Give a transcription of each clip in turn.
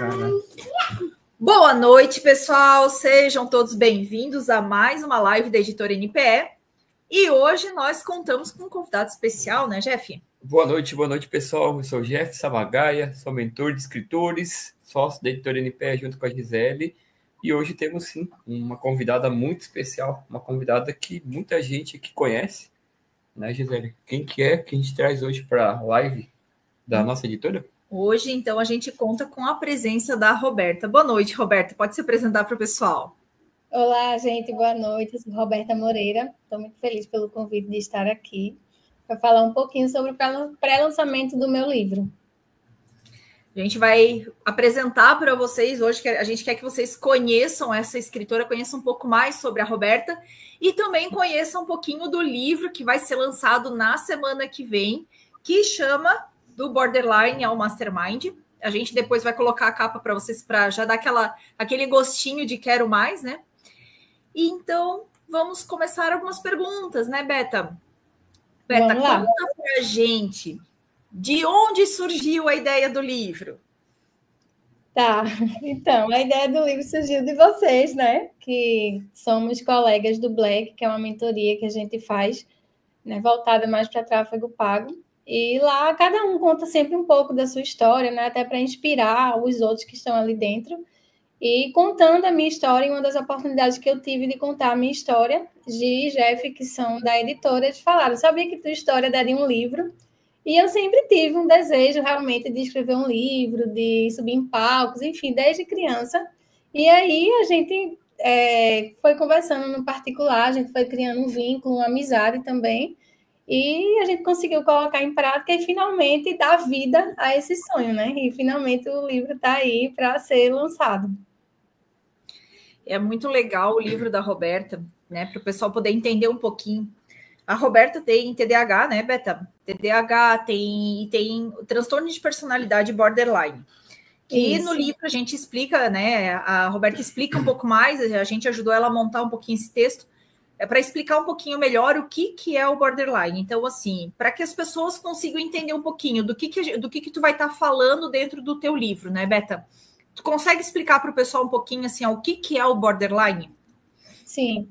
cara. Boa noite, pessoal. Sejam todos bem-vindos a mais uma live da Editora NPE. E hoje nós contamos com um convidado especial, né, Jeff? Boa noite, pessoal. Eu sou o Jeff Samagaia, sou mentor de escritores, sócio da Editora NPE junto com a Gisele. E hoje temos, sim, uma convidada muito especial, uma convidada que muita gente aqui conhece, né, Gisele? Quem que é que a gente traz hoje para a live da nossa editora? Hoje, então, a gente conta com a presença da Roberta. Boa noite, Roberta. Pode se apresentar para o pessoal. Olá, gente. Boa noite. Eu sou Roberta Moreira. Estou muito feliz pelo convite de estar aqui para falar um pouquinho sobre o pré-lançamento do meu livro. A gente vai apresentar para vocês hoje, que a gente quer que vocês conheçam essa escritora, conheçam um pouco mais sobre a Roberta e também conheçam um pouquinho do livro que vai ser lançado na semana que vem, que chama Do Borderline ao Mastermind. A gente depois vai colocar a capa para vocês, para já dar aquele gostinho de quero mais, né? E então, vamos começar algumas perguntas, né, Beta? Beta, conta pra gente de onde surgiu a ideia do livro. Tá, então, a ideia do livro surgiu de vocês, né? Que somos colegas do Black, que é uma mentoria que a gente faz, né, voltada mais para tráfego pago. E lá cada um conta sempre um pouco da sua história, né? Até para inspirar os outros que estão ali dentro. E contando a minha história, uma das oportunidades que eu tive de contar a minha história, Gi e Jeff, que são da editora, eles falaram, sabia que tua história daria um livro? E eu sempre tive um desejo realmente de escrever um livro, de subir em palcos, enfim, desde criança. E aí a gente foi conversando no particular, a gente foi criando um vínculo, uma amizade também, e a gente conseguiu colocar em prática e finalmente dar vida a esse sonho, né? E finalmente o livro está aí para ser lançado. É muito legal o livro da Roberta, né? Para o pessoal poder entender um pouquinho. A Roberta tem TDAH, né, Beta? TDAH tem transtorno de personalidade borderline. Que no livro a gente explica, né? A Roberta explica um pouco mais, a gente ajudou ela a montar um pouquinho esse texto, para explicar um pouquinho melhor o que é o borderline. Então, assim, para que as pessoas consigam entender um pouquinho do que tu vai estar falando dentro do teu livro, né, Beta? Tu consegue explicar para o pessoal um pouquinho assim, o que é o borderline? Sim.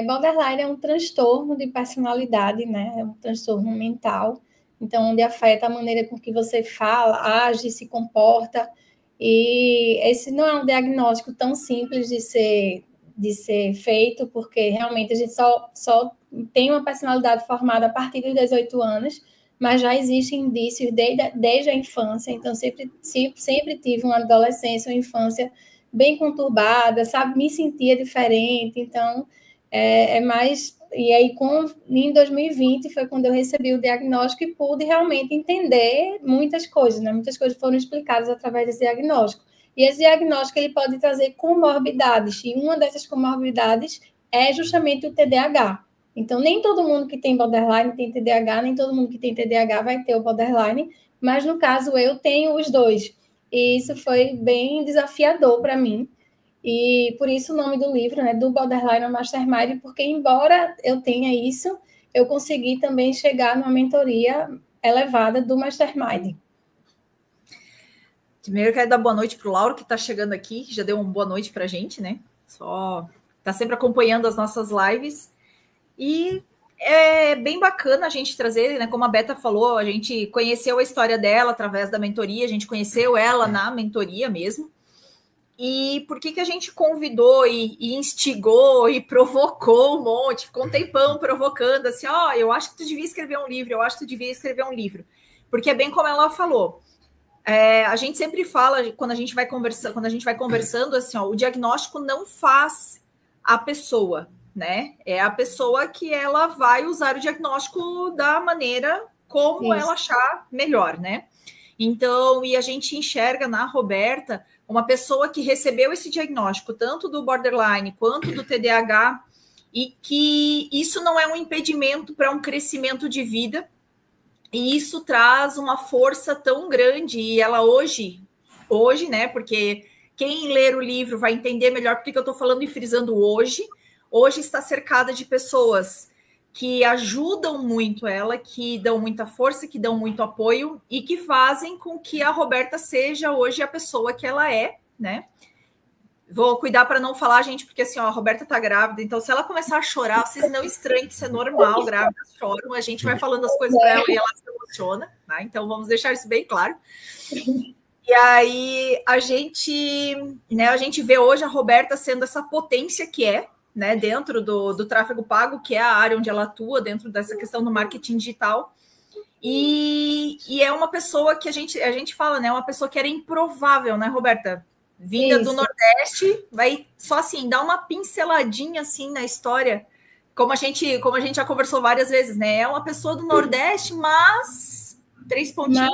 Borderline é um transtorno de personalidade, né? É um transtorno mental, então, onde afeta a maneira com que você fala, age, se comporta. E esse não é um diagnóstico tão simples de ser feito, porque realmente a gente só tem uma personalidade formada a partir dos 18 anos, mas já existem indícios desde a infância, então sempre tive uma adolescência, uma infância bem conturbada, sabe? Me sentia diferente, então mais... E aí, em 2020, foi quando eu recebi o diagnóstico e pude realmente entender muitas coisas, né? Muitas coisas foram explicadas através desse diagnóstico. E esse diagnóstico ele pode trazer comorbidades, e uma dessas comorbidades é justamente o TDAH. Então, nem todo mundo que tem borderline tem TDAH, nem todo mundo que tem TDAH vai ter o borderline, mas no caso eu tenho os dois. E isso foi bem desafiador para mim. E por isso o nome do livro, né, do Borderline ao Mastermind, porque embora eu tenha isso, eu consegui também chegar numa mentoria elevada do Mastermind. Primeiro, eu quero dar boa noite para o Lauro, que está chegando aqui, que já deu uma boa noite para a gente, né? Está sempre acompanhando as nossas lives. E é bem bacana a gente trazer, né? Como a Beta falou, a gente conheceu a história dela através da mentoria, a gente conheceu ela na mentoria mesmo. E por que a gente convidou e instigou e provocou um monte, ficou um tempão provocando, assim, eu acho que tu devia escrever um livro, eu acho que tu devia escrever um livro. Porque é bem como ela falou. A gente sempre fala, quando a gente vai conversando, assim, o diagnóstico não faz a pessoa, né? É a pessoa que ela vai usar o diagnóstico da maneira como ela achar melhor, né? Então, e a gente enxerga na Roberta uma pessoa que recebeu esse diagnóstico, tanto do borderline quanto do TDAH, e que isso não é um impedimento para um crescimento de vida, e isso traz uma força tão grande, e ela hoje, né, porque quem ler o livro vai entender melhor porque eu estou falando e frisando hoje está cercada de pessoas que ajudam muito ela, que dão muita força, que dão muito apoio e que fazem com que a Roberta seja hoje a pessoa que ela é, né? Vou cuidar para não falar, gente, porque assim, ó, a Roberta tá grávida, então se ela começar a chorar, vocês não estranhem, que isso é normal, grávidas choram, a gente vai falando as coisas para ela e ela se emociona, né? Então vamos deixar isso bem claro. E aí a gente vê hoje a Roberta sendo essa potência que é, né, dentro do tráfego pago, que é a área onde ela atua, dentro dessa questão do marketing digital. E é uma pessoa que a gente fala, né, uma pessoa que era improvável, né, Roberta? Vinda do Nordeste, vai só assim, dar uma pinceladinha assim na história, como a gente já conversou várias vezes, né? É uma pessoa do Nordeste, mas 3 pontinhos.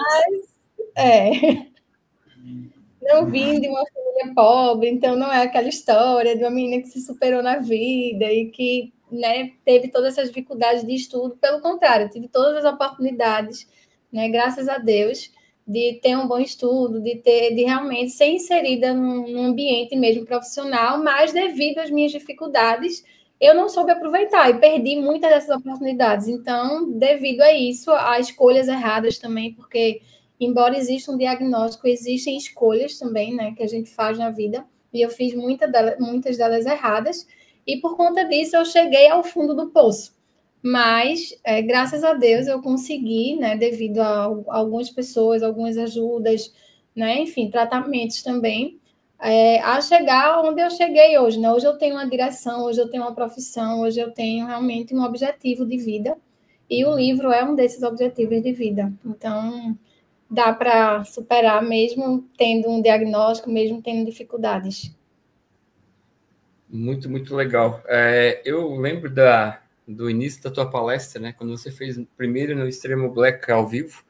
Não vim de uma família pobre, então não é aquela história de uma menina que se superou na vida e que, né, teve todas essas dificuldades de estudo. Pelo contrário, tive todas as oportunidades, né, graças a Deus, de ter um bom estudo, de realmente ser inserida num ambiente mesmo profissional, mas devido às minhas dificuldades, eu não soube aproveitar e perdi muitas dessas oportunidades. Então, devido a isso, a escolhas erradas também, porque embora exista um diagnóstico, existem escolhas também, né, que a gente faz na vida, e eu fiz muitas delas erradas, e por conta disso eu cheguei ao fundo do poço. Mas, graças a Deus, eu consegui, né, devido a algumas pessoas, algumas ajudas, né, enfim, tratamentos também, a chegar onde eu cheguei hoje, né? Hoje eu tenho uma direção, hoje eu tenho uma profissão, hoje eu tenho realmente um objetivo de vida, e o livro é um desses objetivos de vida. Então, dá para superar mesmo tendo um diagnóstico, mesmo tendo dificuldades. Muito, muito legal. Eu lembro do início da tua palestra, né? Quando você fez primeiro no Extremo Black ao vivo,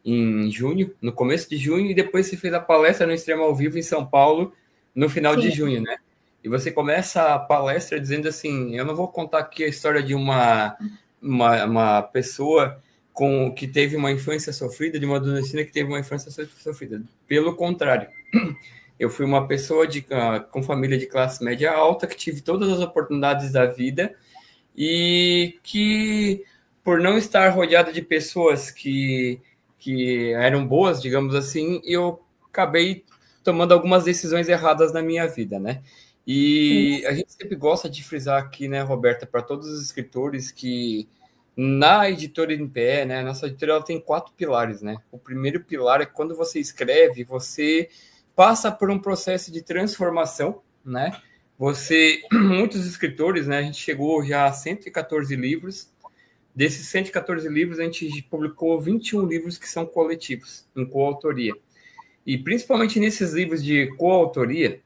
em junho, no começo de junho, e depois você fez a palestra no Extremo ao vivo em São Paulo, no final de junho, né? E você começa a palestra dizendo assim, eu não vou contar aqui a história de uma pessoa que teve uma infância sofrida, de uma adolescente que teve uma infância sofrida. Pelo contrário, eu fui uma pessoa com família de classe média alta, que tive todas as oportunidades da vida e que, por não estar rodeado de pessoas que eram boas, digamos assim, eu acabei tomando algumas decisões erradas na minha vida, né? E a gente sempre gosta de frisar aqui, né, Roberta, para todos os escritores que na editora NPE, né, nossa editora ela tem 4 pilares, né? O primeiro pilar é quando você escreve, você passa por um processo de transformação, né? Muitos escritores, né? A gente chegou já a 114 livros. Desses 114 livros, a gente publicou 21 livros que são coletivos, em coautoria. E principalmente nesses livros de coautoria,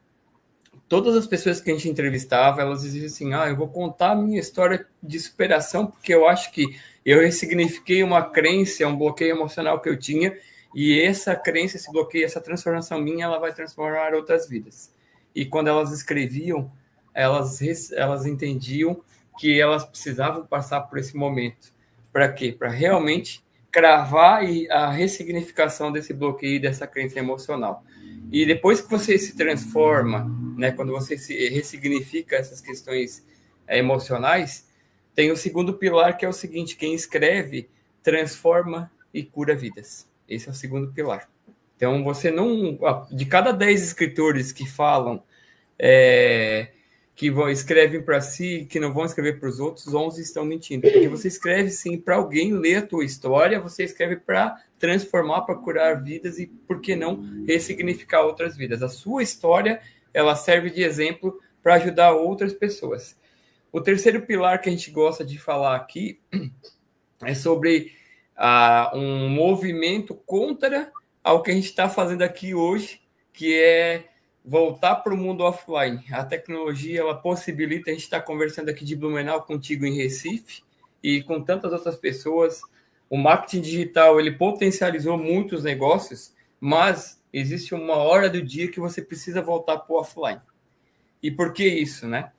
todas as pessoas que a gente entrevistava, elas diziam assim, eu vou contar a minha história de superação, porque eu acho que eu ressignifiquei uma crença, um bloqueio emocional que eu tinha, e essa crença, esse bloqueio, essa transformação minha, ela vai transformar outras vidas. E quando elas escreviam, elas entendiam que elas precisavam passar por esse momento. Para quê? Para realmente cravar a ressignificação desse bloqueio, dessa crença emocional. E depois que você se transforma, né, quando você se ressignifica essas questões emocionais, tem o segundo pilar, que é o seguinte: quem escreve transforma e cura vidas. Esse é o segundo pilar. Então, você não... De cada 10 escritores que falam, que escrevem para si, que não vão escrever para os outros, 11 estão mentindo. Porque você escreve, sim, para alguém ler a tua história, você escreve para transformar, para curar vidas e, por que não, ressignificar outras vidas. A sua história, ela serve de exemplo para ajudar outras pessoas. O terceiro pilar que a gente gosta de falar aqui é sobre um movimento contra ao que a gente está fazendo aqui hoje, que é voltar para o mundo offline. A tecnologia, ela possibilita, a gente está conversando aqui de Blumenau contigo em Recife e com tantas outras pessoas. O marketing digital, ele potencializou muitos negócios, mas existe uma hora do dia que você precisa voltar para o offline. E por que isso, né?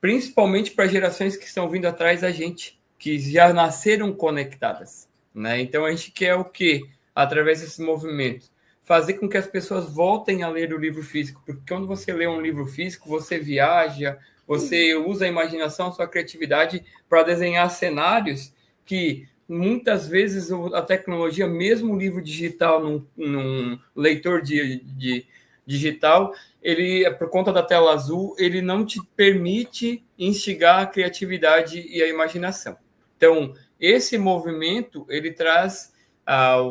Principalmente para gerações que estão vindo atrás da gente, que já nasceram conectadas, né? Então, a gente quer o quê? Através desse movimento, fazer com que as pessoas voltem a ler o livro físico, porque quando você lê um livro físico, você viaja, Você usa a imaginação, a sua criatividade para desenhar cenários que muitas vezes a tecnologia, mesmo o livro digital, num leitor de digital, ele, por conta da tela azul, ele não te permite instigar a criatividade e a imaginação. Então, esse movimento, ele traz,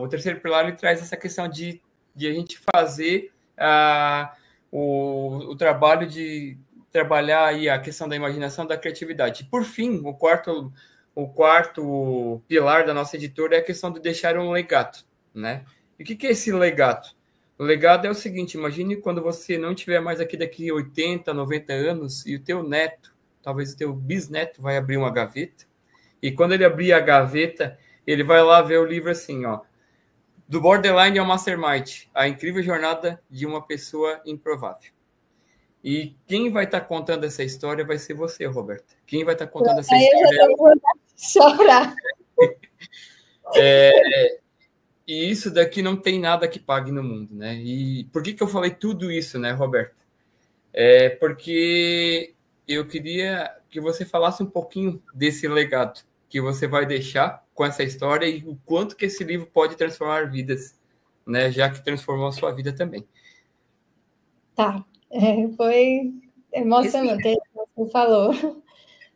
o terceiro pilar, ele traz essa questão de a gente fazer o trabalho de trabalhar aí a questão da imaginação, da criatividade. Por fim, o quarto pilar da nossa editora é a questão de deixar um legado, né? E o que é esse legado? O legado é o seguinte, imagine quando você não estiver mais aqui daqui 80, 90 anos e o teu neto, talvez o teu bisneto vai abrir uma gaveta e quando ele abrir a gaveta, ele vai lá ver o livro assim, ó, Do Borderline ao Mastermind, a incrível jornada de uma pessoa improvável. E quem vai estar contando essa história vai ser você, Roberta. Quem vai estar contando essa história... Eu já vou chorar. E isso daqui não tem nada que pague no mundo, né? E por que eu falei tudo isso, né, Roberta? Porque eu queria que você falasse um pouquinho desse legado que você vai deixar com essa história e o quanto que esse livro pode transformar vidas, né? Já que transformou a sua vida também. Tá, foi emocionante isso que você falou.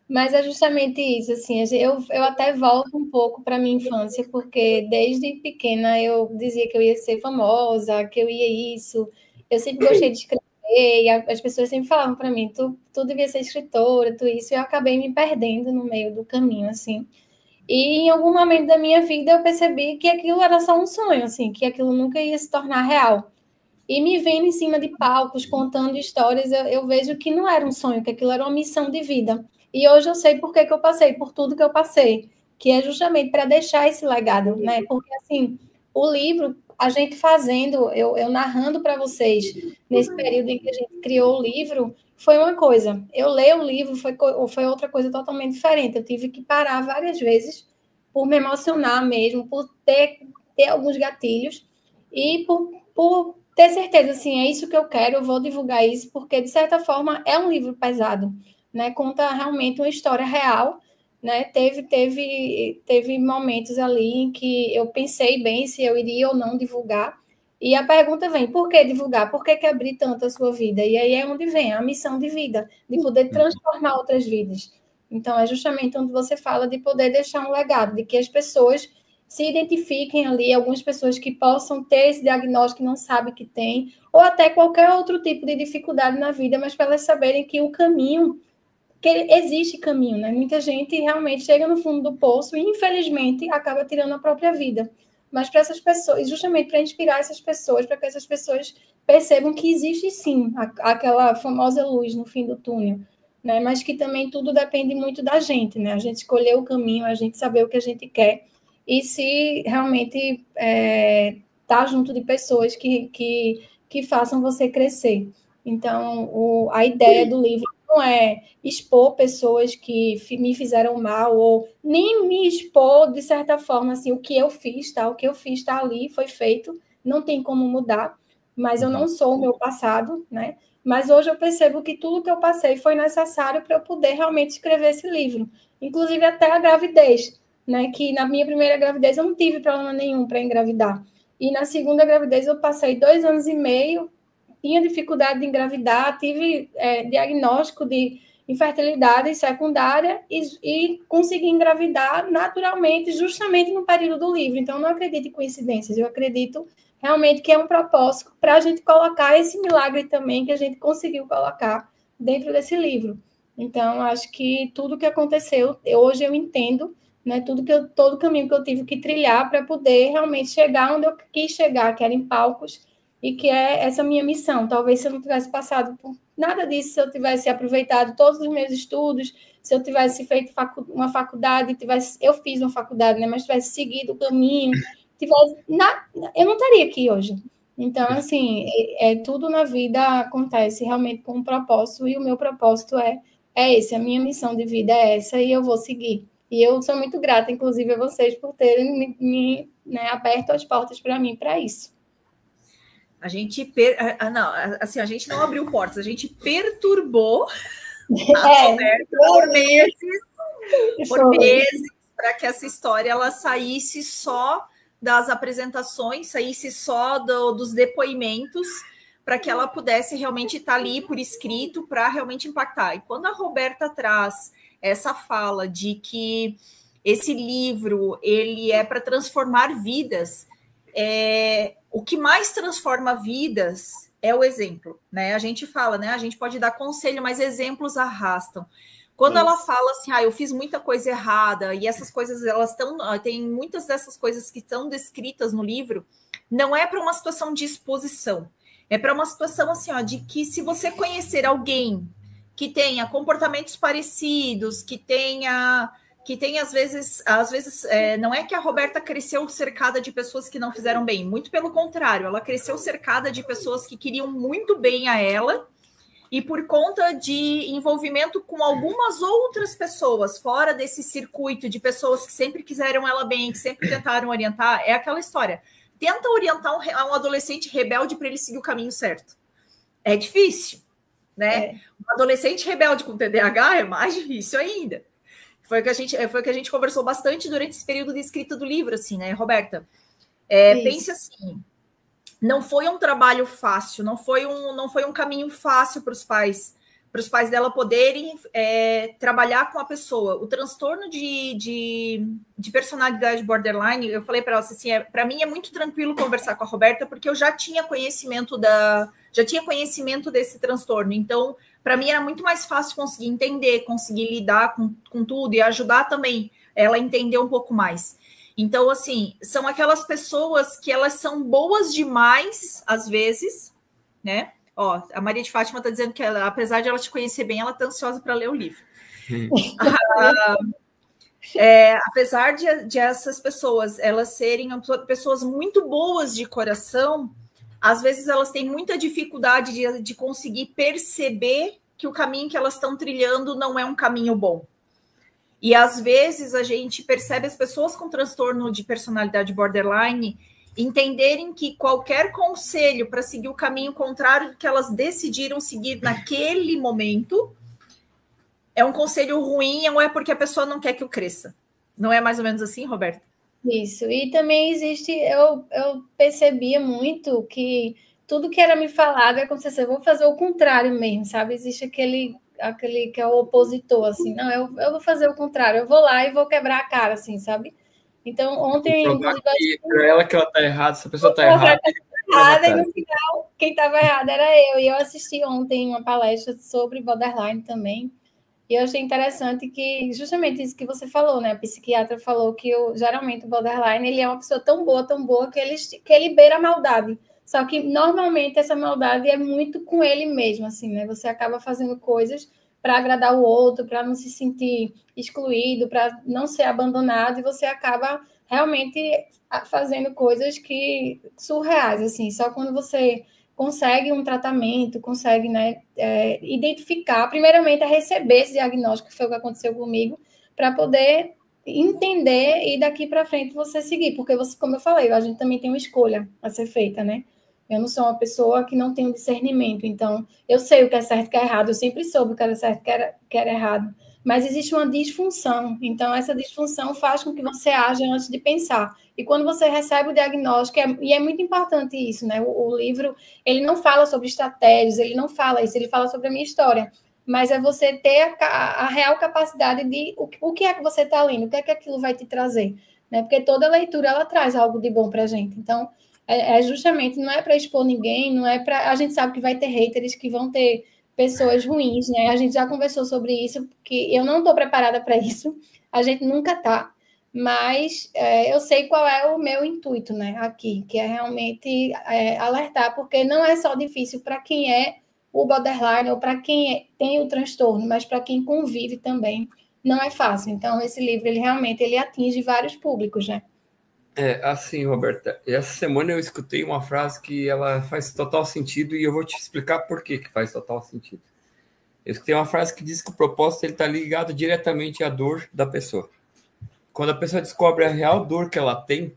Mas é justamente isso, assim, eu até volto um pouco para minha infância, porque desde pequena eu dizia que eu ia ser famosa, que eu ia isso, eu sempre gostei de escrever, e as pessoas sempre falavam para mim, tu devia ser escritora, tu isso, e eu acabei me perdendo no meio do caminho, assim. E em algum momento da minha vida eu percebi que aquilo era só um sonho, assim, que aquilo nunca ia se tornar real. E me vendo em cima de palcos, contando histórias, eu vejo que não era um sonho, que aquilo era uma missão de vida. E hoje eu sei por que eu passei, por tudo que eu passei, que é justamente para deixar esse legado, né? Porque, assim, o livro, a gente fazendo, eu narrando para vocês, nesse período em que a gente criou o livro, foi uma coisa. Eu ler o livro foi outra coisa totalmente diferente. Eu tive que parar várias vezes por me emocionar mesmo, por ter alguns gatilhos e por ter certeza, assim, é isso que eu quero, eu vou divulgar isso, porque, de certa forma, é um livro pesado, né? Conta realmente uma história real, né? Teve momentos ali em que eu pensei bem se eu iria ou não divulgar, e a pergunta vem, por que divulgar? Por que abrir tanto a sua vida? E aí é onde vem a missão de vida, de poder transformar outras vidas. Então, é justamente onde você fala de poder deixar um legado, de que as pessoas se identifiquem ali, algumas pessoas que possam ter esse diagnóstico que não sabem que tem, ou até qualquer outro tipo de dificuldade na vida, mas para elas saberem que o caminho, que existe caminho, né? Muita gente realmente chega no fundo do poço e, infelizmente, acaba tirando a própria vida. Mas para essas pessoas, justamente para inspirar essas pessoas, para que essas pessoas percebam que existe sim aquela famosa luz no fim do túnel, né? Mas que também tudo depende muito da gente, né? A gente escolher o caminho, a gente saber o que a gente quer e se realmente tá junto de pessoas que façam você crescer. Então, a ideia do livro não é expor pessoas que me fizeram mal, ou nem me expor, de certa forma, assim, o que eu fiz, tá? O que eu fiz tá ali, foi feito, não tem como mudar, mas eu não sou o meu passado, né? Mas hoje eu percebo que tudo que eu passei foi necessário para eu poder realmente escrever esse livro, inclusive até a gravidez, né? Que na minha primeira gravidez eu não tive problema nenhum para engravidar. E na segunda gravidez eu passei 2 anos e meio, tinha dificuldade de engravidar, tive diagnóstico de infertilidade secundária e consegui engravidar naturalmente, justamente no período do livro. Então, eu não acredito em coincidências, eu acredito realmente que é um propósito para a gente colocar esse milagre também que a gente conseguiu colocar dentro desse livro. Então, acho que tudo que aconteceu, hoje eu entendo, né, todo o caminho que eu tive que trilhar para poder realmente chegar onde eu quis chegar, que era em palcos, e que é essa minha missão. Talvez se eu não tivesse passado por nada disso, se eu tivesse aproveitado todos os meus estudos, se eu tivesse feito uma faculdade, eu fiz uma faculdade, né, mas tivesse seguido o caminho, eu não estaria aqui hoje. Então, assim, tudo na vida acontece realmente com um propósito, e o meu propósito é esse, a minha missão de vida é essa, e eu vou seguir. E eu sou muito grata, inclusive, a vocês por terem me aberto as portas para mim, para isso. A gente não abriu portas, a gente perturbou, a Roberta por meses, para que essa história ela saísse só das apresentações, saísse só dos depoimentos, para que ela pudesse realmente estar ali por escrito para realmente impactar. E quando a Roberta traz essa fala de que esse livro ele é para transformar vidas, o que mais transforma vidas é o exemplo, né? A gente fala, né? A gente pode dar conselho, mas exemplos arrastam. Quando ela fala assim, eu fiz muita coisa errada, e essas coisas, elas estão, tem muitas dessas coisas que estão descritas no livro, não é para uma situação de exposição, é para uma situação assim, de que se você conhecer alguém que tenha comportamentos parecidos, que tenha às vezes não é que a Roberta cresceu cercada de pessoas que não fizeram bem, muito pelo contrário, ela cresceu cercada de pessoas que queriam muito bem a ela, e por conta de envolvimento com algumas outras pessoas, fora desse circuito de pessoas que sempre quiseram ela bem, que sempre tentaram orientar, é aquela história. Tenta orientar um adolescente rebelde para ele seguir o caminho certo. É difícil, né? Um adolescente rebelde com TDAH é mais difícil ainda. Foi o que a gente conversou bastante durante esse período de escrita do livro, assim, né, Roberta? Pense assim, não foi um trabalho fácil, não foi um caminho fácil para os pais dela poderem trabalhar com a pessoa. O transtorno de personalidade borderline, eu falei para ela assim, para mim é muito tranquilo conversar com a Roberta, porque eu já tinha conhecimento desse transtorno. Então, para mim era muito mais fácil conseguir entender, conseguir lidar com tudo e ajudar também ela a entender um pouco mais. Então, assim, são aquelas pessoas que elas são boas demais, às vezes, né? A Maria de Fátima está dizendo que ela, apesar de ela te conhecer bem, ela está ansiosa para ler o livro. Apesar de essas pessoas, elas serem pessoas muito boas de coração, às vezes elas têm muita dificuldade de conseguir perceber que o caminho que elas estão trilhando não é um caminho bom. E às vezes a gente percebe as pessoas com transtorno de personalidade borderline entenderem que qualquer conselho para seguir o caminho contrário do que elas decidiram seguir naquele momento é um conselho ruim, ou é porque a pessoa não quer que eu cresça. Não é mais ou menos assim, Roberta? Isso. E também existe, eu percebia muito que tudo que era me falado é como se eu vou fazer o contrário mesmo, sabe? Existe aquele que é o opositor, assim, não, eu vou fazer o contrário, eu vou lá e vou quebrar a cara, assim, sabe? Então, ontem... Para ela que ela está errada, essa pessoa está errada. E no final, quem estava errado era eu. E eu assisti ontem uma palestra sobre borderline também, e eu achei interessante que, justamente isso que você falou, né? A psiquiatra falou que geralmente o borderline ele é uma pessoa tão boa, que ele beira a maldade. Só que, normalmente, essa maldade é muito com ele mesmo, assim, né? Você acaba fazendo coisas para agradar o outro, para não se sentir excluído, para não ser abandonado, e você acaba realmente fazendo coisas que surreais, assim. Só quando você consegue um tratamento, consegue, né, identificar, primeiramente, receber esse diagnóstico, que foi o que aconteceu comigo, para poder entender e daqui para frente você seguir, porque você, como eu falei, a gente também tem uma escolha a ser feita, né? Eu não sou uma pessoa que não tem um discernimento, então eu sei o que é certo e o que é errado, eu sempre soube o que era certo e o que era errado, mas existe uma disfunção, então essa disfunção faz com que você haja antes de pensar, e quando você recebe o diagnóstico, e é muito importante isso, né? O livro, ele não fala sobre estratégias, ele não fala isso, ele fala sobre a minha história, mas é você ter a real capacidade de o que é que você está lendo, o que é que aquilo vai te trazer, né? Porque toda leitura, ela traz algo de bom para a gente, então justamente, não é para expor ninguém, não é para... A gente sabe que vai ter haters, que vão ter pessoas ruins, né? A gente já conversou sobre isso, porque eu não estou preparada para isso, a gente nunca está, mas eu sei qual é o meu intuito, né, aqui, que é realmente alertar, porque não é só difícil para quem é o borderline ou para quem tem o transtorno, mas para quem convive também não é fácil. Então, esse livro, ele realmente atinge vários públicos, né? Assim, Roberta, essa semana eu escutei uma frase que ela faz total sentido e eu vou te explicar por que faz total sentido. Eu escutei uma frase que diz que o propósito está ligado diretamente à dor da pessoa. Quando a pessoa descobre a real dor que ela tem,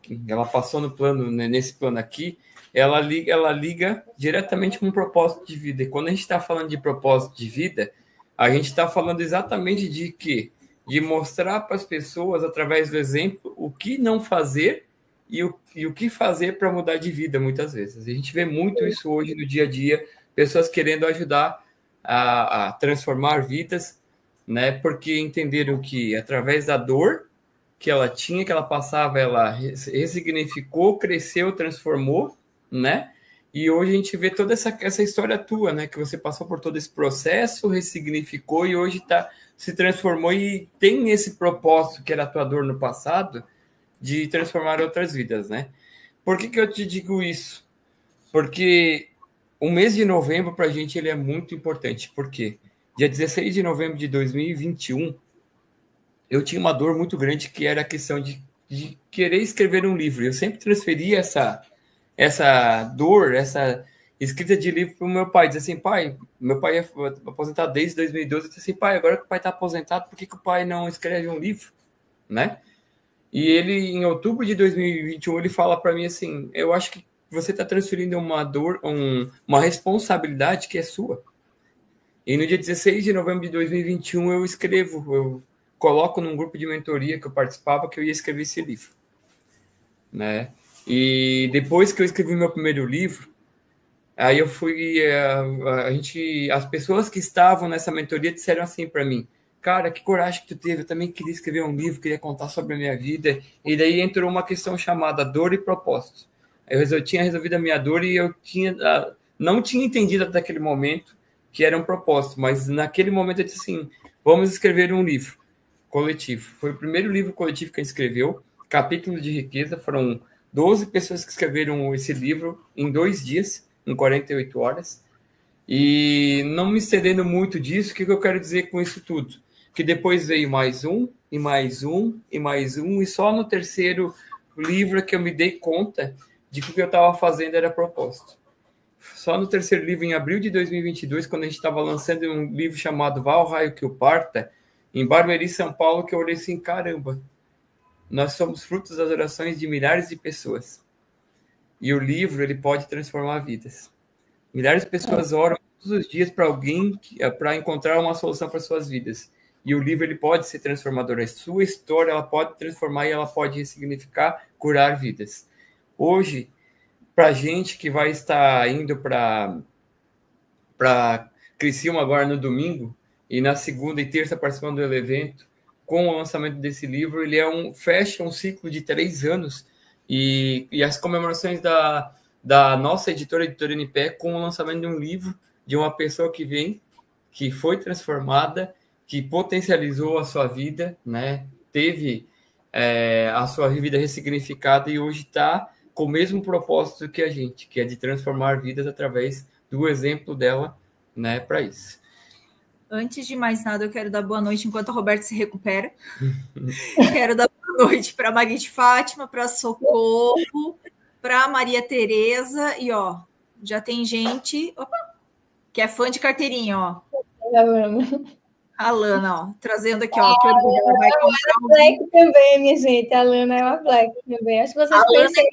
que ela passou no plano, né, nesse plano aqui, ela liga diretamente com um propósito de vida. E quando a gente está falando de propósito de vida, A gente está falando exatamente de quê? De mostrar para as pessoas, através do exemplo, o que não fazer e o que fazer para mudar de vida, muitas vezes. A gente vê muito isso hoje no dia a dia, pessoas querendo ajudar a transformar vidas, né? Porque entenderam que, através da dor que ela tinha, que ela passava, ela ressignificou, cresceu, transformou, né? E hoje a gente vê toda essa história tua, né? Que você passou por todo esse processo, ressignificou e hoje se transformou e tem esse propósito que era a tua dor no passado de transformar outras vidas, né? Por que eu te digo isso? Porque o mês de novembro para a gente ele é muito importante. Por quê? Dia 16 de novembro de 2021, eu tinha uma dor muito grande que era a questão de querer escrever um livro. Eu sempre transferia essa dor, essa escrita de livro para o meu pai. Diz assim, pai, meu pai é aposentado desde 2012. Eu disse assim, pai, agora que o pai está aposentado, por que o pai não escreve um livro? Né? E ele, em outubro de 2021, ele fala para mim assim, eu acho que você está transferindo uma dor, uma responsabilidade que é sua. E no dia 16 de novembro de 2021, eu coloco num grupo de mentoria que eu participava que eu ia escrever esse livro. Né? E depois que eu escrevi meu primeiro livro, aí eu fui, as pessoas que estavam nessa mentoria disseram assim para mim, cara, que coragem que tu teve, eu também queria escrever um livro, queria contar sobre a minha vida, e daí entrou uma questão chamada dor e propósito. Eu tinha resolvido a minha dor e eu não tinha entendido até aquele momento que era um propósito, mas naquele momento eu disse assim, vamos escrever um livro coletivo. Foi o primeiro livro coletivo que a gente escreveu, Capítulo de Riqueza, foram 12 pessoas que escreveram esse livro em 2 dias, em 48 horas. E não me estendendo muito disso, o que eu quero dizer com isso tudo? Que depois veio mais um, e mais um, e mais um, e só no terceiro livro que eu me dei conta de que o que eu estava fazendo era propósito. Só no terceiro livro, em abril de 2022, quando a gente estava lançando um livro chamado Vá ao Raio que o Parta, em Barueri, São Paulo, que eu olhei assim, caramba, nós somos frutos das orações de milhares de pessoas. E o livro, ele pode transformar vidas. Milhares de pessoas oram todos os dias para alguém, para encontrar uma solução para suas vidas. E o livro, ele pode ser transformador. A sua história, ela pode transformar e ela pode ressignificar, curar vidas. Hoje, para a gente que vai estar indo para Criciúma agora no domingo, e na segunda e terça participando do evento, com o lançamento desse livro, ele fecha um ciclo de 3 anos, e as comemorações da nossa editora NPE, com o lançamento de um livro de uma pessoa que foi transformada, que potencializou a sua vida, né? Teve a sua vida ressignificada e hoje está com o mesmo propósito que a gente, que é de transformar vidas através do exemplo dela, né, para isso. Antes de mais nada, eu quero dar boa noite enquanto a Roberta se recupera. Quero dar boa noite para a Maria de Fátima, para Socorro, para Maria Tereza e ó, já tem gente que é fã de carteirinha, ó. A Lana, ó, trazendo aqui, ó. Que orgulho, ela vai comprar um Black também, minha gente. A Lana é uma Black também. Acho que vocês conhecem.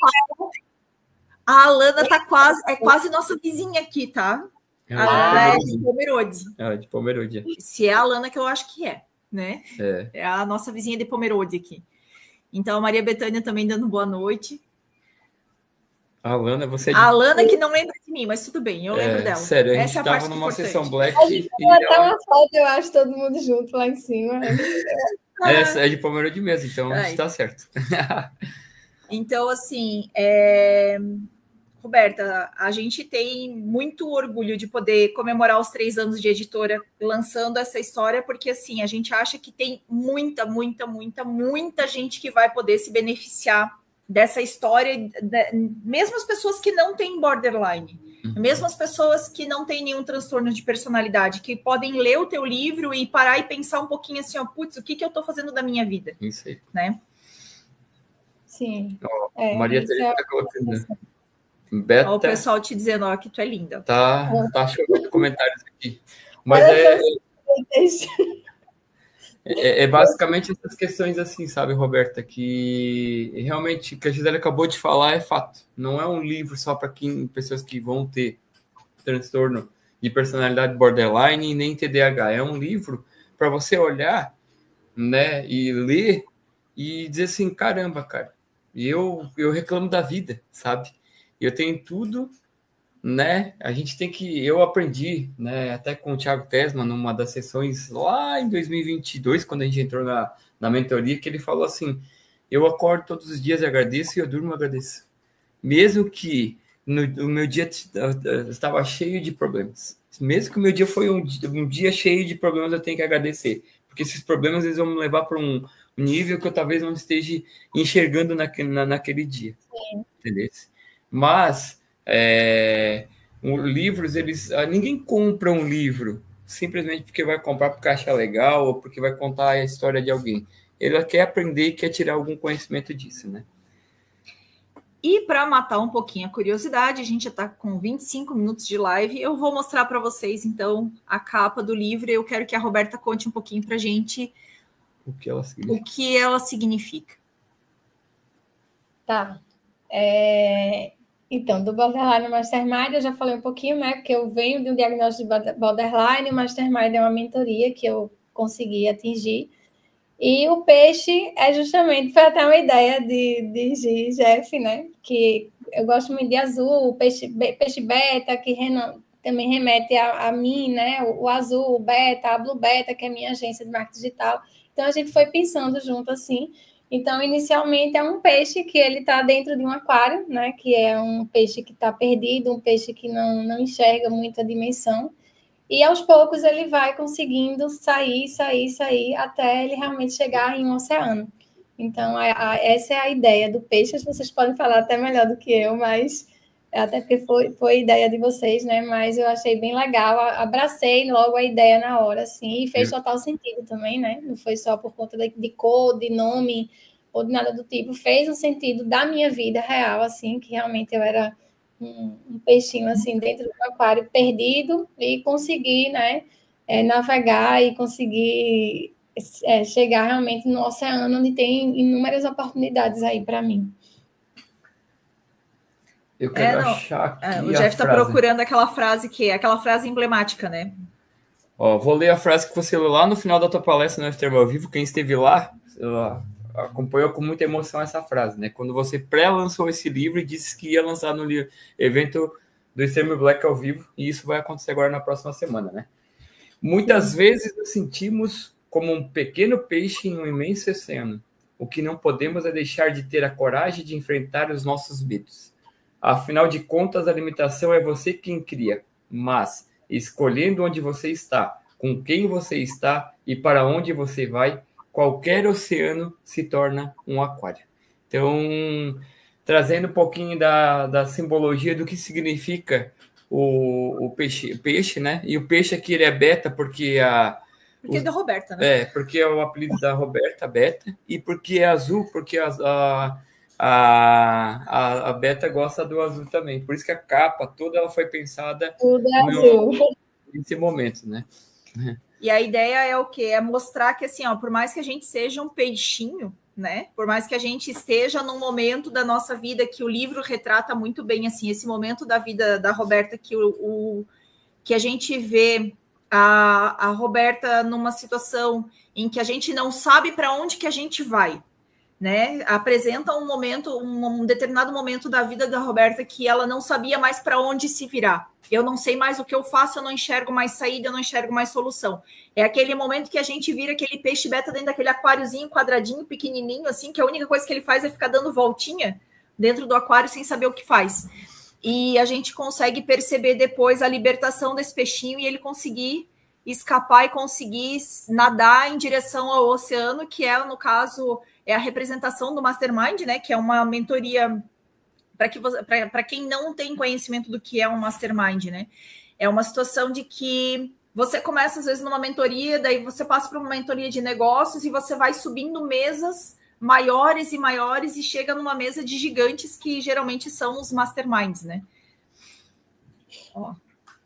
A Lana tá quase nossa vizinha aqui, tá? A Lana é de Pomerode. É, de Pomerode. Se é a Lana, que eu acho que é, né? É a nossa vizinha de Pomerode aqui. Então, a Maria Bethânia também dando boa noite. A Lana, você... A Lana que não lembra de mim, mas tudo bem, eu lembro dela. Sério, a gente estava numa sessão Black. Ela tá uma foto, eu acho, todo mundo junto lá em cima. É de Pomerode mesmo, então a gente tá certo. Então, assim, Roberta, a gente tem muito orgulho de poder comemorar os 3 anos de editora lançando essa história, porque, assim, a gente acha que tem muita gente que vai poder se beneficiar dessa história, mesmo as pessoas que não têm borderline, mesmo as pessoas que não têm nenhum transtorno de personalidade, que podem ler o teu livro e parar e pensar um pouquinho assim, ó, putz, o que eu tô fazendo da minha vida? Isso aí. Né? Sim. Maria Tereza tá colocando. Beta, ó, o pessoal te dizendo, ó, que tu é linda. Tá chovendo comentários aqui. Mas é basicamente essas questões assim, sabe, Roberta, que realmente o que a Gisele acabou de falar é fato. Não é um livro só para pessoas que vão ter transtorno de personalidade borderline e nem TDAH. É um livro para você olhar, né, e ler e dizer assim, caramba, cara, eu reclamo da vida, sabe? Eu tenho tudo, né? A gente tem que... Eu aprendi, né, até com o Thiago Tesma, numa das sessões lá em 2022, quando a gente entrou na mentoria, que ele falou assim, eu acordo todos os dias e agradeço e eu durmo e agradeço. Mesmo que o meu dia estava cheio de problemas. Mesmo que o meu dia foi um dia cheio de problemas, eu tenho que agradecer. Porque esses problemas eles vão me levar para um nível que eu talvez não esteja enxergando naquele dia. Entendeu? Mas livros, ninguém compra um livro simplesmente porque vai comprar porque acha legal ou porque vai contar a história de alguém. Ele quer aprender e quer tirar algum conhecimento disso, né? E para matar um pouquinho a curiosidade, a gente já está com 25 minutos de live. Eu vou mostrar para vocês, então, a capa do livro. Eu quero que a Roberta conte um pouquinho para a gente o que ela significa. Tá. Então, do Borderline Mastermind, eu já falei um pouquinho, né? Porque eu venho de um diagnóstico de Borderline, o Mastermind é uma mentoria que eu consegui atingir. E o peixe foi até uma ideia de Jeff, né? Que eu gosto muito de azul, o peixe beta, que também remete a mim, né? O azul, o beta, a Blue Beta, que é a minha agência de marketing digital. Então, a gente foi pensando junto assim. Então, inicialmente, é um peixe que ele está dentro de um aquário, né? Que é um peixe que está perdido, um peixe que não enxerga muito a dimensão. E aos poucos ele vai conseguindo sair, até ele realmente chegar em um oceano. Então, essa é a ideia do peixe. Vocês podem falar até melhor do que eu, mas até porque foi ideia de vocês, né? Mas eu achei bem legal, abracei logo a ideia na hora, assim, e fez total sentido também, né? Não foi só por conta de cor, de nome, ou de nada do tipo. Fez um sentido da minha vida real, assim, que realmente eu era um peixinho assim dentro do aquário perdido e conseguir, né, navegar e conseguir chegar realmente no oceano onde tem inúmeras oportunidades aí para mim. Eu quero achar aqui o Jeff está procurando aquela frase aquela frase emblemática, né? Ó, vou ler a frase que você leu lá no final da tua palestra no Aftermo ao vivo. Quem esteve lá acompanhou com muita emoção essa frase, né? Quando você pré-lançou esse livro e disse que ia lançar no evento do Extreme Black ao vivo, e isso vai acontecer agora na próxima semana, né? Muitas vezes nos sentimos como um pequeno peixe em um imenso oceano. O que não podemos é deixar de ter a coragem de enfrentar os nossos medos. Afinal de contas, a limitação é você quem cria, mas escolhendo onde você está, com quem você está e para onde você vai, qualquer oceano se torna um aquário. Então, trazendo um pouquinho da simbologia do que significa o peixe, né? E o peixe aqui ele é beta porque porque é da Roberta, né? Porque é o apelido da Roberta, Beta, e porque é azul, porque a Beta gosta do azul também. Por isso que a capa toda ela foi pensada nesse momento, né? E a ideia é o quê? É mostrar que, assim, ó, por mais que a gente seja um peixinho, né? Por mais que a gente esteja num momento da nossa vida que o livro retrata muito bem, assim, esse momento da vida da Roberta que a gente vê a Roberta numa situação em que a gente não sabe para onde que a gente vai, né? Apresenta um determinado momento da vida da Roberta que ela não sabia mais para onde se virar. Eu não sei mais o que eu faço, eu não enxergo mais saída, eu não enxergo mais solução. É aquele momento que a gente vira aquele peixe beta dentro daquele aquáriozinho quadradinho, pequenininho, assim, que a única coisa que ele faz é ficar dando voltinha dentro do aquário sem saber o que faz. E a gente consegue perceber depois a libertação desse peixinho e ele conseguir escapar e conseguir nadar em direção ao oceano, que é, no caso, é a representação do Mastermind, né? Que é uma mentoria para quem não tem conhecimento do que é um Mastermind, né? É uma situação de que você começa, às vezes, numa mentoria, daí você passa para uma mentoria de negócios e você vai subindo mesas maiores e maiores e chega numa mesa de gigantes que geralmente são os Masterminds, né? Ó,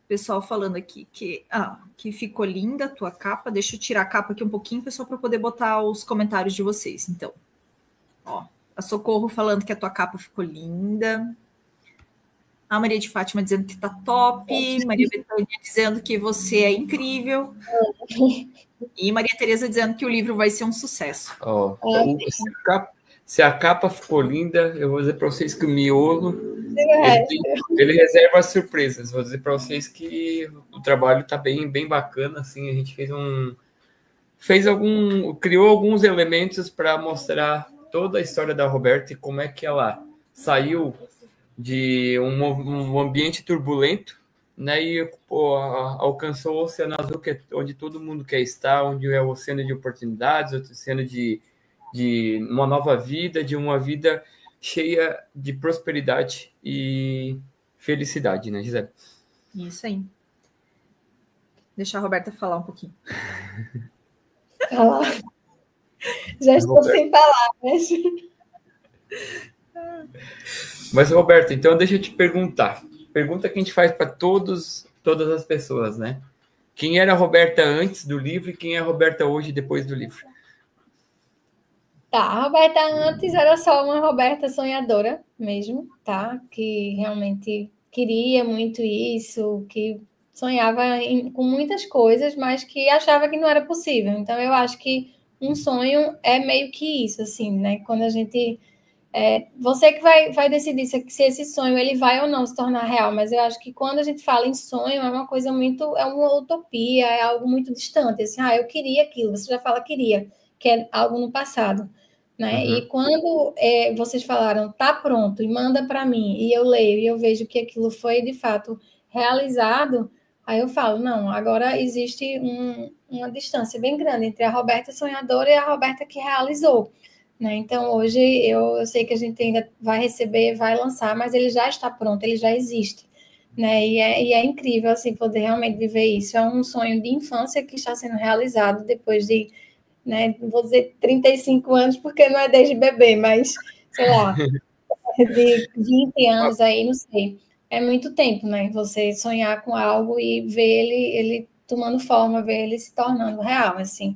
pessoal falando aqui que ficou linda a tua capa. Deixa eu tirar a capa aqui um pouquinho, pessoal, para poder botar os comentários de vocês. Então, ó, a Socorro falando que a tua capa ficou linda. A Maria de Fátima dizendo que tá top. Maria Betânia dizendo que você é incrível. E Maria Tereza dizendo que o livro vai ser um sucesso. Ó, se a capa ficou linda, eu vou dizer para vocês que o miolo ele reserva as surpresas. Vou dizer para vocês que o trabalho está bem bacana. Assim, a gente criou alguns elementos para mostrar toda a história da Roberta e como é que ela saiu de um ambiente turbulento, né, e alcançou o Oceano Azul, que é onde todo mundo quer estar, onde é o oceano de oportunidades, o oceano de uma nova vida, de uma vida cheia de prosperidade e felicidade, né, Gisele? Isso aí. Deixa a Roberta falar um pouquinho. Já estou sem palavras. Mas, Roberta, então deixa eu te perguntar. Pergunta que a gente faz para todas as pessoas, né? Quem era a Roberta antes do livro e quem é a Roberta hoje depois do livro? Tá, a Roberta antes era só uma Roberta sonhadora mesmo, tá? Que realmente queria muito isso, que sonhava com muitas coisas, mas que achava que não era possível. Então, eu acho que um sonho é meio que isso, assim, né? Quando a gente... você que vai decidir se esse sonho ele vai ou não se tornar real, mas eu acho que quando a gente fala em sonho é uma coisa muito... É uma utopia, é algo muito distante. Assim, eu queria aquilo. Você já fala queria, que é algo no passado. Né? Uhum. E quando vocês falaram, tá pronto, e manda para mim, e eu leio, e eu vejo que aquilo foi, de fato, realizado, aí eu falo, não, agora existe uma distância bem grande entre a Roberta sonhadora e a Roberta que realizou. Né? Então, hoje, eu sei que a gente ainda vai receber, vai lançar, mas ele já está pronto, ele já existe. Né? E é incrível, assim, poder realmente viver isso. É um sonho de infância que está sendo realizado depois de... Né? Não vou dizer 35 anos, porque não é desde bebê, mas, sei lá, de 20 anos aí, não sei. É muito tempo, né? Você sonhar com algo e ver ele tomando forma, ver ele se tornando real, assim.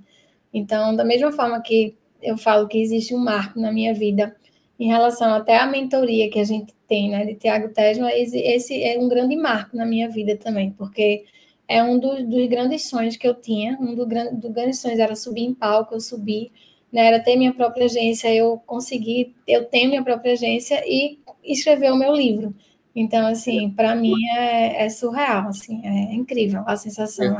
Então, da mesma forma que eu falo que existe um marco na minha vida em relação até à mentoria que a gente tem, né, de Tiago Tesma, esse é um grande marco na minha vida também, porque... É um dos grandes sonhos que eu tinha. Dos grandes sonhos era subir em palco, eu subi, né? Era ter minha própria agência, eu tenho minha própria agência e escrever o meu livro. Então, assim, para mim é surreal, assim, é incrível. A sensação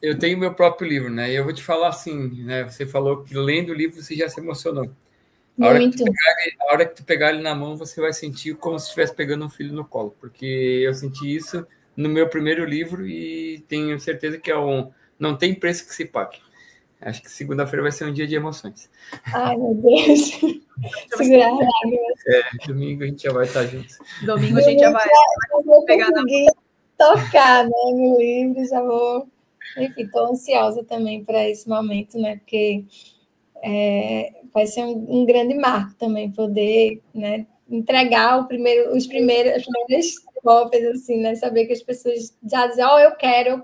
Eu tenho meu próprio livro, né? E eu vou te falar assim, né? Você falou que lendo o livro você já se emocionou. A hora que tu pegar ele na mão, você vai sentir como se estivesse pegando um filho no colo, porque eu senti isso no meu primeiro livro e tenho certeza que não tem preço que se pague. Acho que segunda-feira vai ser um dia de emoções. Ai, meu Deus. Segurar a lágrimas. Domingo a gente já vai estar juntos. Domingo a gente já vai pegar na mão. Tocar, né, no livro, já vou... Enfim, estou ansiosa também para esse momento, né, porque vai ser um grande marco também poder, né, entregar as primeiras cópias, assim, né? Saber que as pessoas já dizem, eu quero,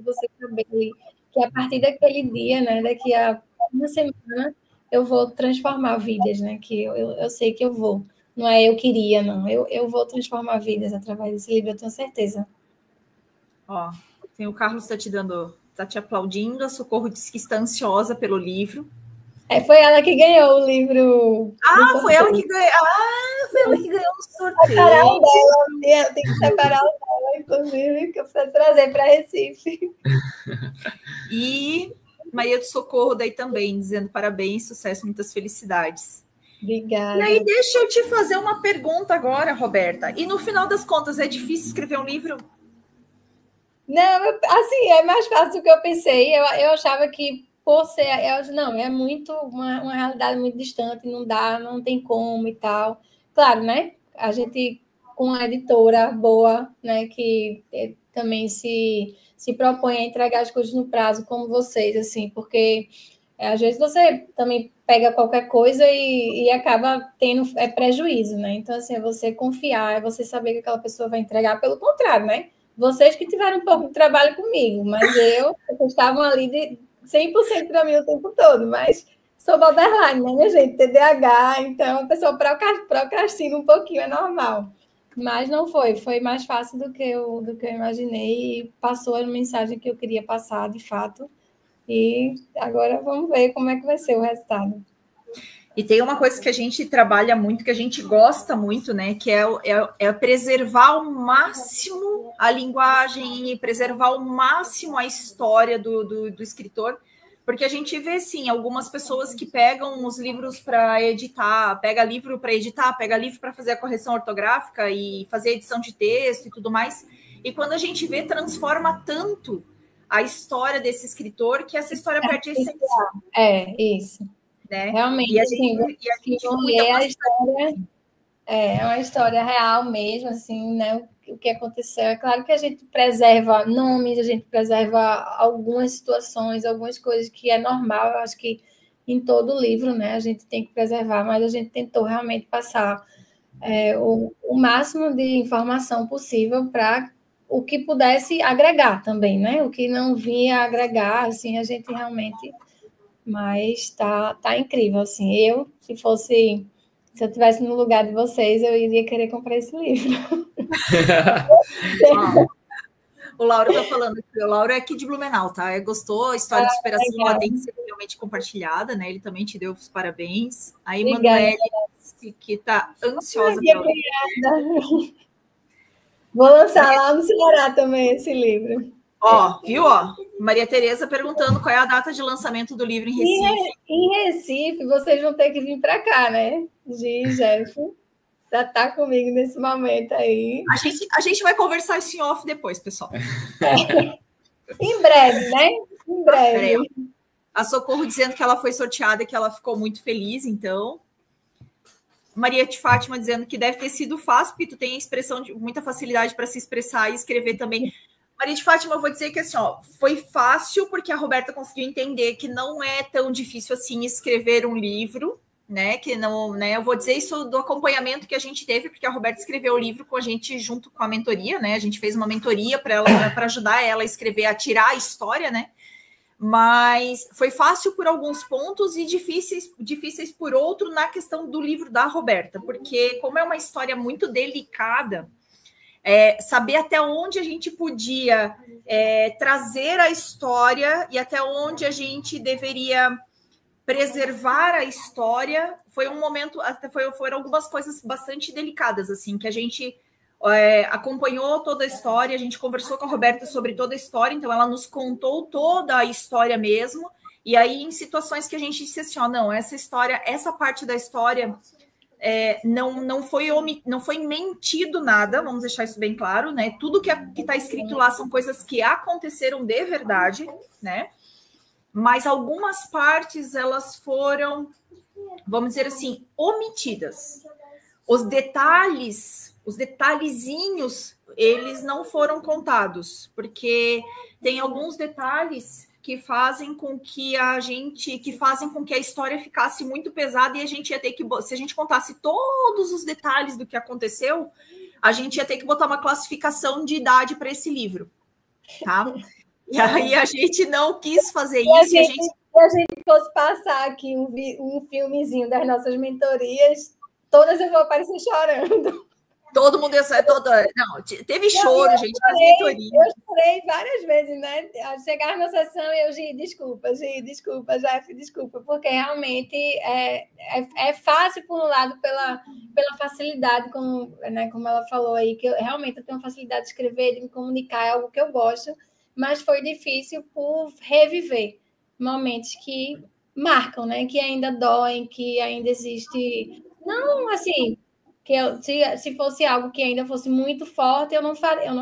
você saber que a partir daquele dia, né? Daqui a uma semana, eu vou transformar vidas, né? Que eu sei que eu vou. Não é eu queria, não. Eu vou transformar vidas através desse livro, eu tenho certeza. Ó, tem o Carlos está te aplaudindo, a Socorro disse que está ansiosa pelo livro. Foi ela que ganhou o livro. Foi ela que ganhou. Foi ela que ganhou o sorteio. Tem que separar o dela, inclusive, que eu preciso trazer para Recife. E Maria do Socorro daí também, dizendo parabéns, sucesso, muitas felicidades. Obrigada. E aí, deixa eu te fazer uma pergunta agora, Roberta. E no final das contas, é difícil escrever um livro? Não, assim, é mais fácil do que eu pensei. Eu achava que por ser, não, é muito uma realidade muito distante, não dá, não tem como e tal. Claro, né? A gente com uma editora boa, né, que também se propõe a entregar as coisas no prazo, como vocês, assim, porque às vezes você também pega qualquer coisa e acaba tendo prejuízo, né? Então, assim, é você confiar, é você saber que aquela pessoa vai entregar, pelo contrário, né? Vocês que tiveram um pouco de trabalho comigo, mas vocês estavam ali de 100% para mim o tempo todo, mas sou borderline, né, minha gente? TDAH, então a pessoa procrastina um pouquinho, é normal. Mas não foi mais fácil do que eu imaginei e passou a mensagem que eu queria passar, de fato. E agora vamos ver como é que vai ser o resultado. E tem uma coisa que a gente trabalha muito, que a gente gosta muito, né? Que é preservar ao máximo a linguagem e preservar ao máximo a história do escritor, porque a gente vê, sim, algumas pessoas que pegam os livros para editar, pega livro para editar, pega livro para fazer a correção ortográfica e fazer edição de texto e tudo mais. E quando a gente vê, transforma tanto a história desse escritor que essa história perde a essência. Isso. Né? Realmente, e a gente cuida a história, é uma história real mesmo, assim, né? O que aconteceu. É claro que a gente preserva nomes, a gente preserva algumas situações, algumas coisas que é normal, eu acho que em todo livro, né? A gente tem que preservar, mas a gente tentou realmente passar o máximo de informação possível para o que pudesse agregar também, né? O que não vinha agregar, assim, a gente realmente... Mas tá incrível, assim. Se eu estivesse no lugar de vocês, eu iria querer comprar esse livro. O Lauro tá falando que o Lauro é aqui de Blumenau, tá? Gostou, a história de superação ela tem que ser realmente compartilhada, né? Ele também te deu os parabéns. Aí, Manuele, que tá ansiosa para Vou lançar lá no Ceará também esse livro. Viu? Maria Tereza perguntando qual é a data de lançamento do livro em Recife. Em Recife, vocês vão ter que vir para cá, né? Jeff já está comigo nesse momento aí. A gente vai conversar isso em off depois, pessoal. Em breve, né? Em breve. A Socorro dizendo que ela foi sorteada e que ela ficou muito feliz, então. Maria de Fátima dizendo que deve ter sido fácil, porque tu tem expressão de muita facilidade para se expressar e escrever também. Maria de Fátima, eu vou dizer que assim, foi fácil porque a Roberta conseguiu entender que não é tão difícil assim escrever um livro, né? Que não, né? Eu vou dizer isso do acompanhamento que a gente teve, porque a Roberta escreveu o livro com a gente junto com a mentoria, né? A gente fez uma mentoria para ela, para ajudar ela a escrever, a tirar a história, né? Mas foi fácil por alguns pontos e difíceis por outro na questão do livro da Roberta, porque como é uma história muito delicada, saber até onde a gente podia trazer a história e até onde a gente deveria preservar a história foi um momento, foram algumas coisas bastante delicadas, assim, que a gente acompanhou toda a história, a gente conversou com a Roberta sobre toda a história, então ela nos contou toda a história mesmo, e aí em situações que a gente disse assim, não, essa parte da história não foi mentido nada, vamos deixar isso bem claro, né? Tudo que está escrito lá são coisas que aconteceram de verdade, né? Mas algumas partes elas foram, vamos dizer assim, omitidas. Os detalhezinhos, eles não foram contados, porque tem alguns detalhes que fazem com que a história ficasse muito pesada e a gente ia ter que, se a gente contasse todos os detalhes do que aconteceu, a gente ia ter que botar uma classificação de idade para esse livro, tá? E aí a gente não quis fazer isso. Se a gente fosse passar aqui um filmezinho das nossas mentorias, todas eu vou aparecer chorando. Todo mundo ia sair toda. Não, teve choro, gente, nas mentorias. Eu chorei várias vezes, né? Chegar na sessão e eu, Gi, desculpa, Jeff, desculpa, porque realmente é fácil, por um lado, pela facilidade, como ela falou aí, que realmente eu tenho facilidade de escrever, de me comunicar, é algo que eu gosto, mas foi difícil por reviver momentos que marcam, né? Que ainda doem, que ainda existe. Não, assim, que se fosse algo que ainda fosse muito forte, eu não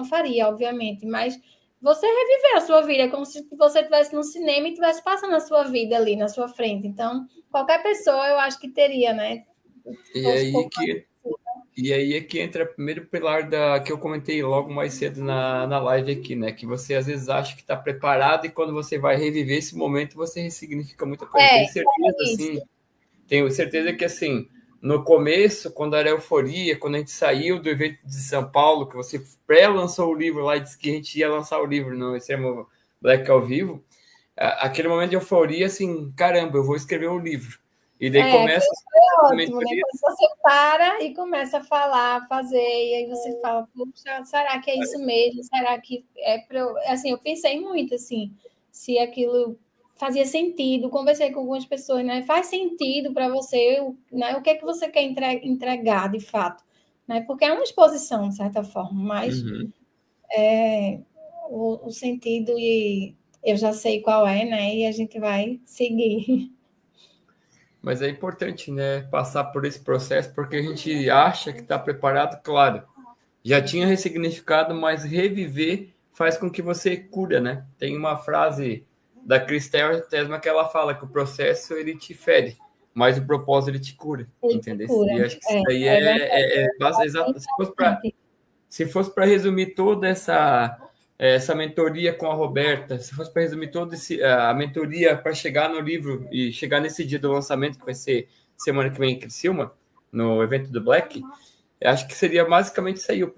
faria, obviamente, mas você reviver a sua vida, é como se você estivesse no cinema e estivesse passando a sua vida ali na sua frente. Então, qualquer pessoa, eu acho que teria, né? E aí é que entra o primeiro pilar que eu comentei logo mais cedo na live aqui, né? Que você às vezes acha que está preparado e quando você vai reviver esse momento, você ressignifica muita coisa. Tenho certeza que, assim, no começo, quando era euforia, quando a gente saiu do evento de São Paulo, que você pré-lançou o livro lá e disse que a gente ia lançar o livro no Extremo Black ao vivo, aquele momento de euforia, assim, caramba, eu vou escrever um livro. E daí começa a ótimo, né? Quando você para e começa a falar, fazer, e aí você fala, puxa, será que é isso mesmo? Será que é para eu... Assim, eu pensei muito, assim, se aquilo fazia sentido, conversei com algumas pessoas, né? Faz sentido para você, né? O que é que você quer entregar, de fato? Né? Porque é uma exposição, de certa forma, mas o sentido e eu já sei qual é, né? E a gente vai seguir. Mas é importante, né, passar por esse processo, porque a gente acha que está preparado, claro. Já tinha ressignificado, mas reviver faz com que você cura, né? Tem uma frase da Cristel Tesma que ela fala que o processo ele te fere, mas o propósito ele te cura, entendeu? E acho que isso daí exato. Se fosse para resumir toda essa mentoria com a Roberta, se fosse para resumir toda a mentoria para chegar no livro e chegar nesse dia do lançamento, que vai ser semana que vem em Criciúma, no evento do Black, acho que seria basicamente isso aí. O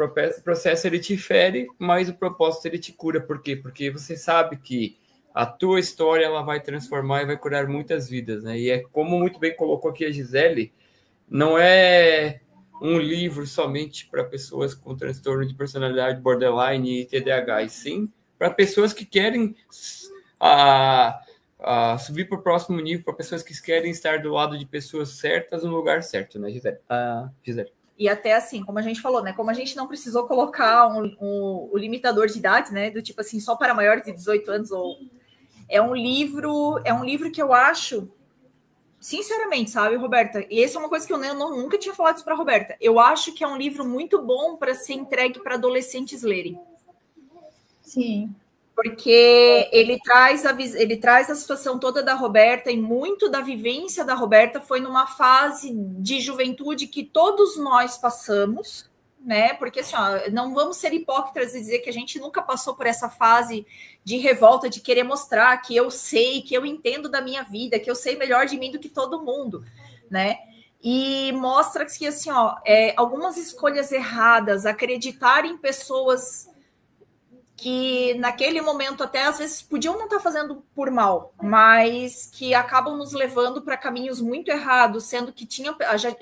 processo ele te fere, mas o propósito ele te cura. Por quê? Porque você sabe que a tua história ela vai transformar e vai curar muitas vidas, né? E é como muito bem colocou aqui a Gisele, não é um livro somente para pessoas com transtorno de personalidade borderline e TDAH, e sim para pessoas que querem subir para o próximo nível, para pessoas que querem estar do lado de pessoas certas no lugar certo, né, Gisele? Gisele. E até assim, como a gente falou, né? Como a gente não precisou colocar o limitador de idade, né? Do tipo assim, só para maiores de 18 anos, ou é um livro que eu acho, sinceramente, sabe, Roberta? E essa é uma coisa que eu nunca tinha falado isso para Roberta. Eu acho que é um livro muito bom para ser entregue para adolescentes lerem. Sim. Porque ele traz a situação toda da Roberta, e muito da vivência da Roberta foi numa fase de juventude que todos nós passamos, né? Porque assim, ó, não vamos ser hipócritas e dizer que a gente nunca passou por essa fase de revolta, de querer mostrar que eu sei, que eu entendo da minha vida, que eu sei melhor de mim do que todo mundo, né? E mostra que assim, ó, algumas escolhas erradas, acreditar em pessoas que naquele momento até às vezes podiam não estar fazendo por mal, mas que acabam nos levando para caminhos muito errados, sendo que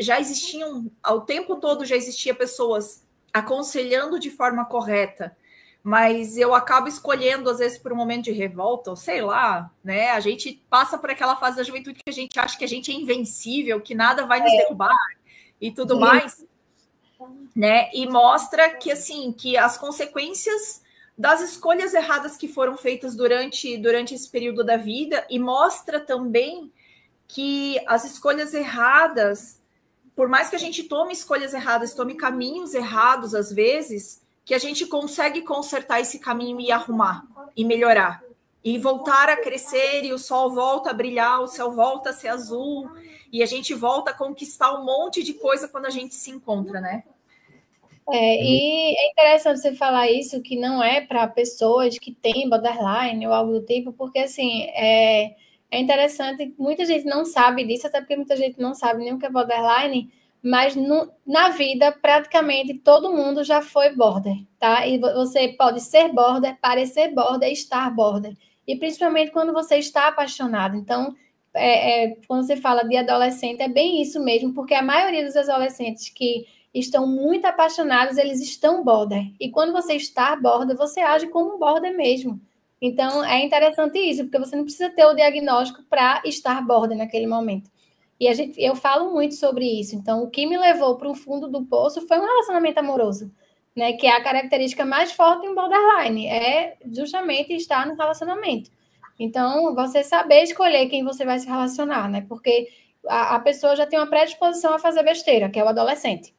já existiam, ao tempo todo já existia pessoas aconselhando de forma correta, mas eu acabo escolhendo às vezes por um momento de revolta, ou sei lá, né? A gente passa por aquela fase da juventude que a gente acha que a gente é invencível, que nada vai nos derrubar e tudo mais, né? E mostra que assim, que as consequências das escolhas erradas que foram feitas durante esse período da vida, e mostra também que as escolhas erradas, por mais que a gente tome escolhas erradas, tome caminhos errados às vezes, que a gente consegue consertar esse caminho e arrumar, e melhorar, e voltar a crescer, e o sol volta a brilhar, o céu volta a ser azul, e a gente volta a conquistar um monte de coisa quando a gente se encontra, né? E é interessante você falar isso, que não é para pessoas que têm borderline ou algo do tipo, porque, assim, é interessante, muita gente não sabe disso, até porque muita gente não sabe nem o que é borderline, mas na vida, praticamente, todo mundo já foi border, tá? E você pode ser border, parecer border, estar border. E, principalmente, quando você está apaixonado. Então, quando você fala de adolescente, é bem isso mesmo, porque a maioria dos adolescentes que estão muito apaixonados, eles estão border. E quando você está border, você age como border mesmo. Então, é interessante isso, porque você não precisa ter o diagnóstico para estar border naquele momento. E eu falo muito sobre isso. Então, o que me levou para o fundo do poço foi um relacionamento amoroso, né? Que é a característica mais forte em borderline, é justamente estar no relacionamento. Então, você saber escolher quem você vai se relacionar, né? Porque a pessoa já tem uma predisposição a fazer besteira, que é o adolescente.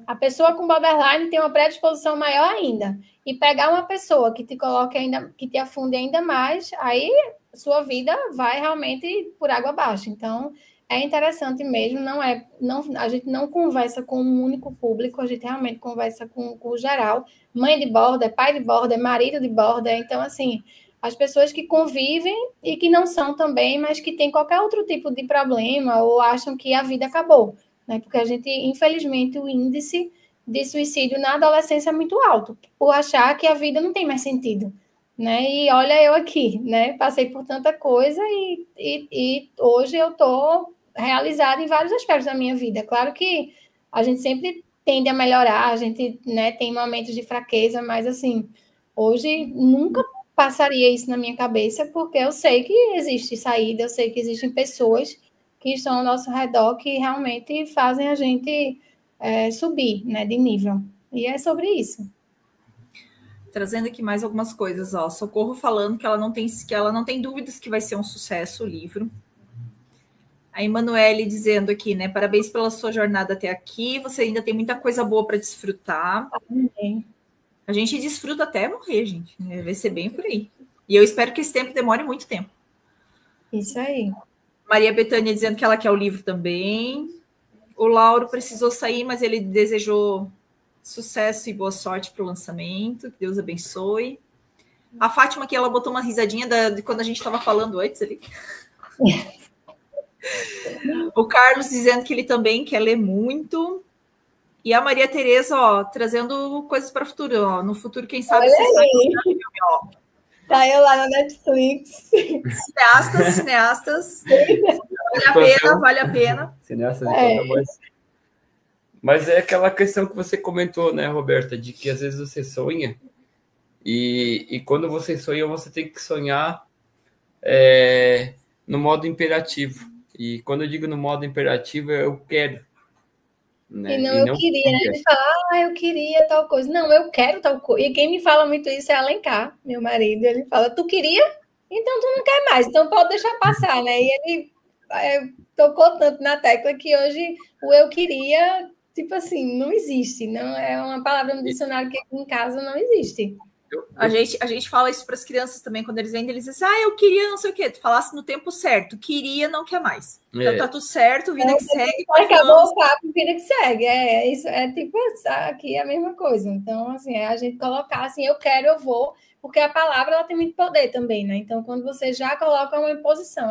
A pessoa com borderline tem uma predisposição maior ainda. E pegar uma pessoa que te coloque que te afunde ainda mais, aí sua vida vai realmente por água abaixo. Então, é interessante mesmo, a gente não conversa com um único público, a gente realmente conversa com o geral. Mãe de border, pai de border, marido de border. Então, assim, as pessoas que convivem e que não são também, mas que têm qualquer outro tipo de problema ou acham que a vida acabou. Né? Porque a gente, infelizmente, o índice de suicídio na adolescência é muito alto, por achar que a vida não tem mais sentido. Né? E olha eu aqui, né? Passei por tanta coisa e hoje eu estou realizada em vários aspectos da minha vida. Claro que a gente sempre tende a melhorar, a gente, né, tem momentos de fraqueza, mas assim, hoje nunca passaria isso na minha cabeça, porque eu sei que existe saída, eu sei que existem pessoas que estão ao nosso redor que realmente fazem a gente subir, né, de nível. E é sobre isso. Trazendo aqui mais algumas coisas, ó. Socorro falando que ela não tem dúvidas que vai ser um sucesso o livro. A Emanuele dizendo aqui, né? Parabéns pela sua jornada até aqui. Você ainda tem muita coisa boa para desfrutar. Amém. A gente desfruta até morrer, gente. Vai ser bem por aí. E eu espero que esse tempo demore muito tempo. Isso aí. Maria Bethânia dizendo que ela quer o livro também. O Lauro precisou sair, mas ele desejou sucesso e boa sorte para o lançamento. Que Deus abençoe. A Fátima aqui, ela botou uma risadinha de quando a gente estava falando antes ali. O Carlos dizendo que ele também quer ler muito. E a Maria Tereza, ó, trazendo coisas para o futuro. Ó. No futuro, quem sabe, Olha você sai do filme, ó. Tá eu lá na Netflix. Cineastas. Vale a pena. Cineastas de conta mais. Mas é aquela questão que você comentou, né, Roberta, de que às vezes você sonha e quando você sonha, você tem que sonhar no modo imperativo. E quando eu digo no modo imperativo, eu quero. Né? E não eu queria, né? Ele fala, eu queria tal coisa. Não, eu quero tal coisa. E quem me fala muito isso é Alencar, meu marido. Ele fala, tu queria? Então tu não quer mais, então pode deixar passar, né? E ele tocou tanto na tecla que hoje o eu queria, tipo assim, não existe. Não é uma palavra no dicionário que aqui em casa não existe. A gente fala isso para as crianças também, quando eles vêm, eles dizem assim, eu queria não sei o quê, tu falasse no tempo certo, queria, não quer mais. Então tá tudo certo, vida que segue. Acabou o papo, vida que segue, isso é tipo, aqui é a mesma coisa. Então, assim, a gente colocar assim, eu quero, eu vou, porque a palavra, ela tem muito poder também, né? Então, quando você já coloca uma imposição,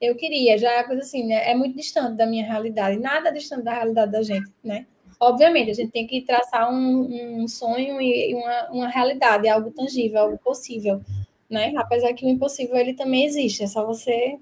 eu queria, já é coisa assim, né? É muito distante da minha realidade, nada distante da realidade da gente, né? Obviamente, a gente tem que traçar um sonho e uma realidade, algo tangível, algo possível, né? Apesar que o impossível, ele também existe, é só você,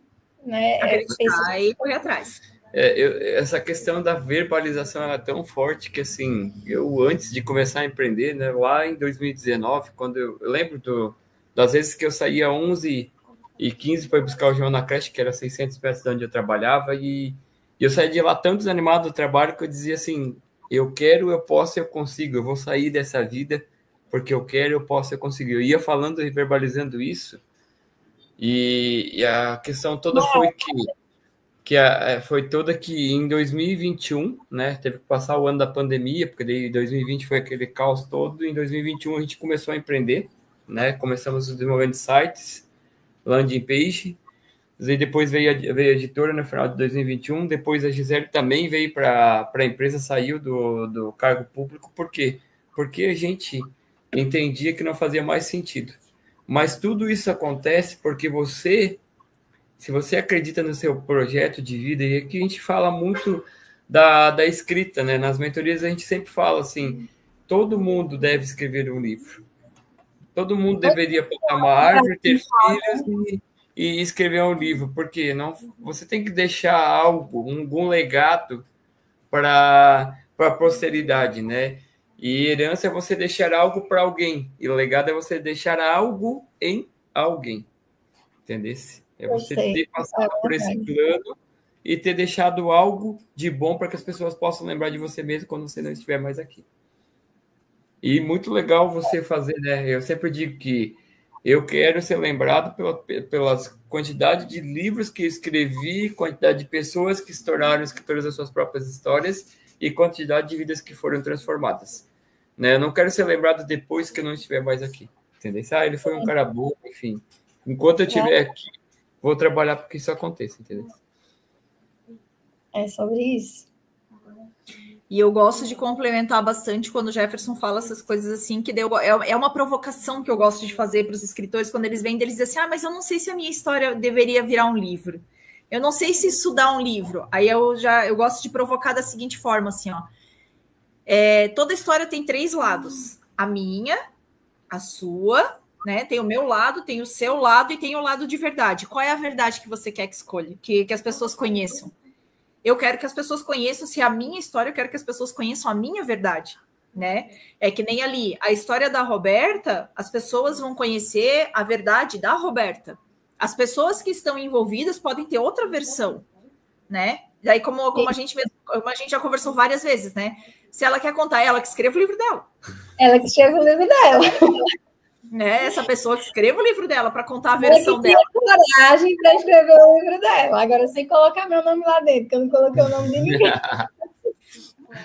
né, acreditar e correr atrás. Essa questão da verbalização é tão forte que, assim, eu antes de começar a empreender, né, lá em 2019, quando eu lembro das vezes que eu saía 11h15 para buscar o João na creche, que era 600 metros de onde eu trabalhava, e eu saía de lá tão desanimado do trabalho que eu dizia assim, eu quero, eu posso, eu consigo, eu vou sair dessa vida porque eu quero, eu posso, eu consigo. Eu ia falando e verbalizando isso, e a questão toda foi foi toda que em 2021, né, teve que passar o ano da pandemia, porque daí 2020 foi aquele caos todo, e em 2021 a gente começou a empreender, né, começamos desenvolvendo sites, landing page, e depois veio a editora no final de 2021, depois a Gisele também veio para a empresa, saiu do cargo público, por quê? Porque a gente entendia que não fazia mais sentido. Mas tudo isso acontece porque se você acredita no seu projeto de vida, e aqui a gente fala muito da escrita, né? Nas mentorias a gente sempre fala assim, todo mundo deve escrever um livro. Todo mundo deveria plantar uma árvore, ter filhos e escrever um livro, porque você tem que deixar algum legado para a posteridade, né? E herança é você deixar algo para alguém, e o legado é você deixar algo em alguém, entendeu? É você ter passado por esse plano e ter deixado algo de bom para que as pessoas possam lembrar de você mesmo quando você não estiver mais aqui. E muito legal você fazer, né? Eu sempre digo que eu quero ser lembrado pelas quantidade de livros que escrevi, quantidade de pessoas que se tornaram escritores das suas próprias histórias e quantidade de vidas que foram transformadas. Né? Eu não quero ser lembrado depois que eu não estiver mais aqui. Entendeu? Ele foi um cara bom, enfim. Enquanto eu estiver aqui, vou trabalhar para que isso aconteça, entendeu? É sobre isso. E eu gosto de complementar bastante quando o Jefferson fala essas coisas assim, que é uma provocação que eu gosto de fazer para os escritores, quando eles vêm, eles dizem assim, mas eu não sei se a minha história deveria virar um livro. Eu não sei se isso dá um livro. Aí eu gosto de provocar da seguinte forma, assim, ó. Toda história tem 3 lados. A minha, a sua, né? Tem o meu lado, tem o seu lado e tem o lado de verdade. Qual é a verdade que você quer que escolha? Que as pessoas conheçam? eu quero que as pessoas conheçam, se é a minha história, eu quero que as pessoas conheçam a minha verdade, né? É que nem ali, a história da Roberta, as pessoas vão conhecer a verdade da Roberta. As pessoas que estão envolvidas podem ter outra versão, né? Daí, como a gente já conversou várias vezes, né? Se ela quer contar, ela que escreva o livro dela. Ela que escreve o livro dela. Né? Essa pessoa que escreva o livro dela para contar a versão dela. Coragem para escrever o livro dela. Agora, sem colocar meu nome lá dentro, que eu não coloquei o nome de ninguém.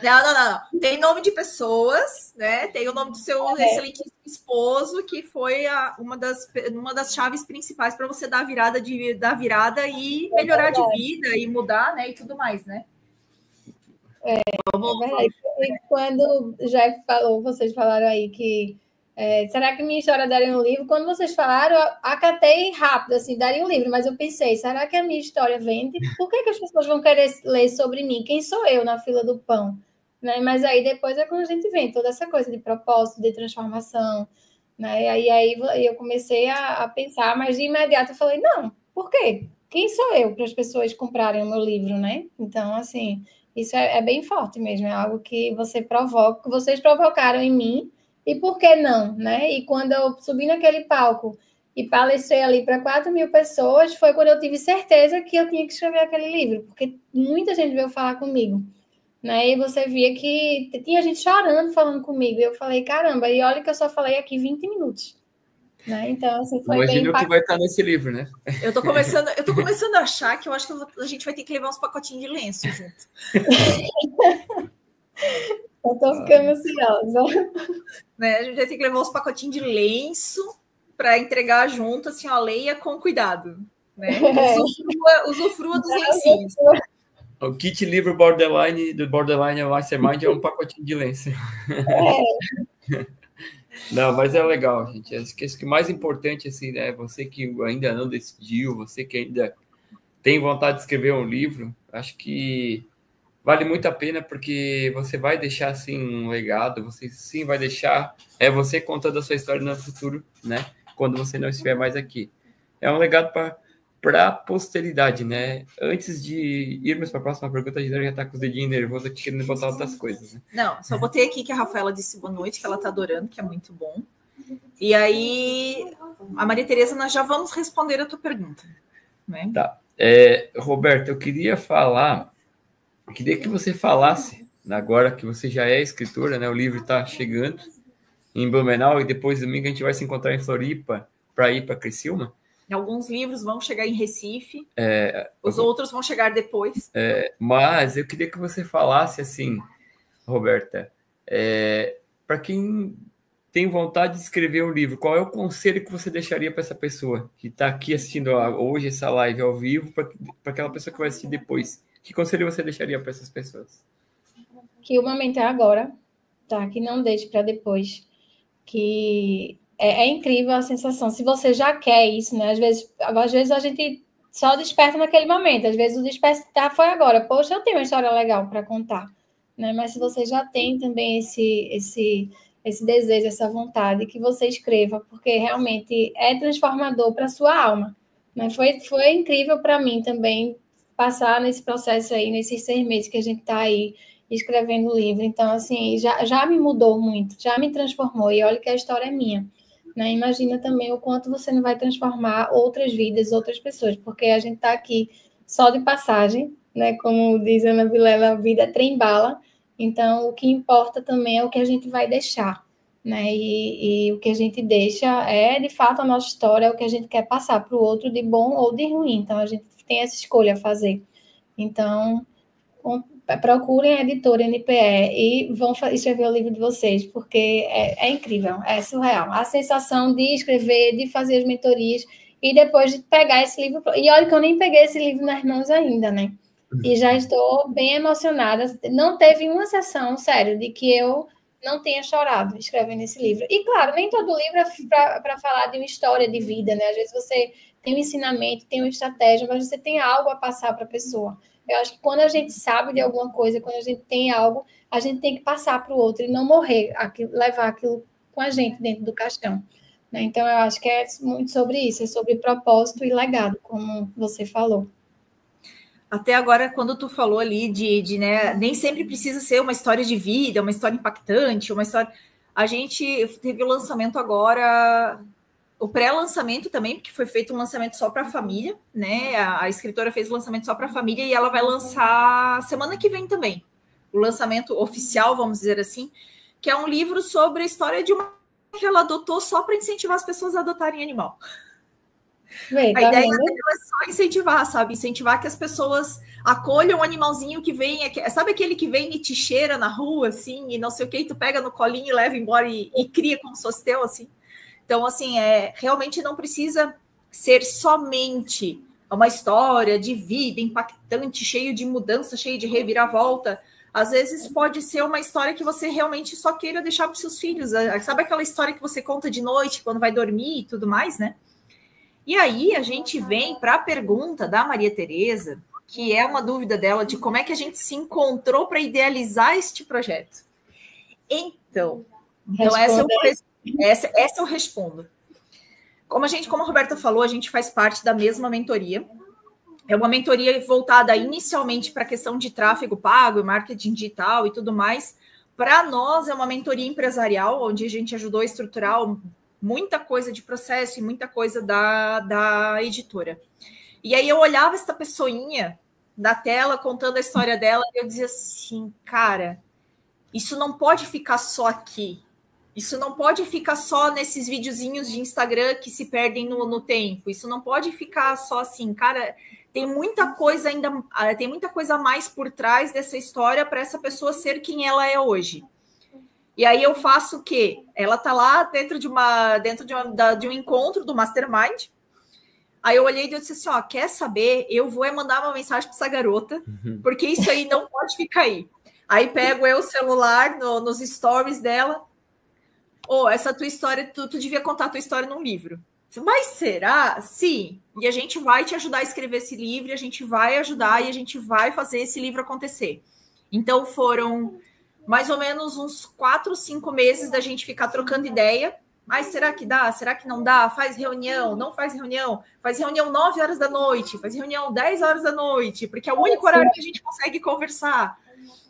Não. Tem nome de pessoas, né? Tem o nome do seu excelente esposo, que foi uma das chaves principais para você dar a virada e melhorar de vida e mudar, né? E tudo mais, né? É verdade. E quando o Jeff falou, vocês falaram aí que será que minha história daria um livro? Quando vocês falaram, eu acatei rápido, assim, daria um livro, mas eu pensei, será que a minha história vende? Por que as pessoas vão querer ler sobre mim? Quem sou eu na fila do pão? Né? Mas aí depois é quando a gente vê toda essa coisa de propósito, de transformação, né? Aí eu comecei a pensar, mas de imediato eu falei, não, por quê? Quem sou eu para as pessoas comprarem o meu livro, né? Então, assim, isso é bem forte mesmo, é algo que vocês provocaram em mim. E por que não, né? E quando eu subi naquele palco e palestrei ali para 4.000 pessoas, foi quando eu tive certeza que eu tinha que escrever aquele livro, porque muita gente veio falar comigo, né? E você via que tinha gente chorando falando comigo. E eu falei, caramba, e olha que eu só falei aqui 20 minutos. Né? Então, assim, foi Imagina o que vai estar nesse livro, né? Eu tô começando a achar que eu acho que a gente vai ter que levar uns pacotinhos de lenço junto. Eu tô ficando ansiosa. Né? A gente vai ter que levar uns pacotinhos de lenço para entregar junto, assim, ó, leia com cuidado. Né? Usufrua dos lencinhos. O kit livro Borderline do Borderline Mastermind é um pacotinho de lenço. Não, mas é legal, gente. Acho que o mais importante, assim, né? Você que ainda não decidiu, você que ainda tem vontade de escrever um livro, acho que vale muito a pena, porque você vai deixar, assim, um legado, você sim vai deixar, você contando a sua história no futuro, né? Quando você não estiver mais aqui. É um legado para a posteridade, né? Antes de irmos para a próxima pergunta, a gente já está com os dedinhos nervosos aqui, querendo botar outras coisas, né? Não, só botei aqui que a Rafaela disse boa noite, que ela está adorando, que é muito bom. E aí, a Maria Tereza, nós já vamos responder a tua pergunta. Né? Tá. Roberto, eu queria que você falasse, agora que você já é escritora, né? O livro está chegando em Blumenau e depois domingo a gente vai se encontrar em Floripa para ir para Criciúma. Alguns livros vão chegar em Recife, os outros vão chegar depois. Mas eu queria que você falasse assim, Roberta, para quem tem vontade de escrever um livro, qual é o conselho que você deixaria para essa pessoa que está aqui assistindo hoje essa live ao vivo, para aquela pessoa que vai assistir depois? Que conselho você deixaria para essas pessoas? Que o momento é agora, tá? Que não deixe para depois. Que é incrível a sensação. Se você já quer isso, né? Às vezes a gente só desperta naquele momento. Às vezes o despertar foi agora. Poxa, eu tenho uma história legal para contar, né? Mas se você já tem também esse desejo, essa vontade, que você escreva, porque realmente é transformador para a sua alma. Né? Foi incrível para mim também passar nesse processo aí, nesses 6 meses que a gente está aí escrevendo o livro. Então, assim, já me mudou muito, já me transformou. E olha que a história é minha. Né? Imagina também o quanto você não vai transformar outras vidas, outras pessoas, porque a gente está aqui só de passagem, né? Como diz Ana Vilela, a vida é trem-bala. Então, o que importa também é o que a gente vai deixar. Né? E o que a gente deixa é, de fato, a nossa história, é o que a gente quer passar para o outro, de bom ou de ruim. Então, a gente tem essa escolha a fazer. Então, procurem a editora NPE e vão escrever o livro de vocês, porque é incrível, é surreal. A sensação de escrever, de fazer as mentorias e depois de pegar esse livro. E olha que eu nem peguei esse livro nas mãos ainda, né? E já estou bem emocionada. Não teve uma sessão, sério, de que eu não tenha chorado escrevendo esse livro. E, claro, nem todo livro é para falar de uma história de vida, né? Às vezes você tem um ensinamento, tem uma estratégia, mas você tem algo a passar para a pessoa. Eu acho que quando a gente sabe de alguma coisa, quando a gente tem algo, a gente tem que passar para o outro e não morrer, levar aquilo com a gente dentro do caixão. Né? Então, eu acho que é muito sobre isso, é sobre propósito e legado, como você falou. Até agora, quando tu falou ali né, nem sempre precisa ser uma história de vida, uma história impactante, uma história... A gente teve o lançamento agora, o pré-lançamento também, porque foi feito um lançamento só para a família, né? A escritora fez o lançamento só para a família e ela vai lançar semana que vem também. O lançamento oficial, vamos dizer assim, que é um livro sobre a história de uma que ela adotou só para incentivar as pessoas a adotarem animal. Bem, a ideia dela é só incentivar, sabe? Incentivar que as pessoas acolham um animalzinho que vem, sabe aquele que vem e te cheira na rua, assim, e não sei o que, e tu pega no colinho e leva embora e cria como se fosse teu, assim. Então, assim, realmente não precisa ser somente uma história de vida impactante, cheio de mudança, cheio de reviravolta. Às vezes pode ser uma história que você realmente só queira deixar para os seus filhos. Sabe aquela história que você conta de noite, quando vai dormir e tudo mais, né? E aí a gente vem para a pergunta da Maria Tereza, que é uma dúvida dela de como é que a gente se encontrou para idealizar este projeto. Então essa eu respondo. Como a Roberta falou, a gente faz parte da mesma mentoria. É uma mentoria voltada inicialmente para a questão de tráfego pago, marketing digital e tudo mais. Para nós, é uma mentoria empresarial, onde a gente ajudou a estruturar muita coisa de processo e muita coisa da editora. E aí eu olhava essa pessoinha na tela, contando a história dela, e eu dizia assim, cara, isso não pode ficar só aqui. Isso não pode ficar só nesses videozinhos de Instagram que se perdem no tempo. Isso não pode ficar só assim, cara. Tem muita coisa tem muita coisa a mais por trás dessa história para essa pessoa ser quem ela é hoje. E aí eu faço o quê? Ela tá lá dentro de um encontro do Mastermind. Aí eu olhei e disse assim, ó, quer saber? Eu vou mandar uma mensagem para essa garota, porque isso aí não pode ficar aí. Aí pego eu o celular nos stories dela. Essa tua história, tu devia contar a tua história num livro. Mas será? Sim. E a gente vai te ajudar a escrever esse livro, a gente vai ajudar e a gente vai fazer esse livro acontecer. Então foram mais ou menos uns 4, 5 meses da gente ficar trocando ideia. Mas será que dá? Será que não dá? Faz reunião, não faz reunião? Faz reunião 9 horas da noite, faz reunião 10 horas da noite, porque é o único horário que a gente consegue conversar.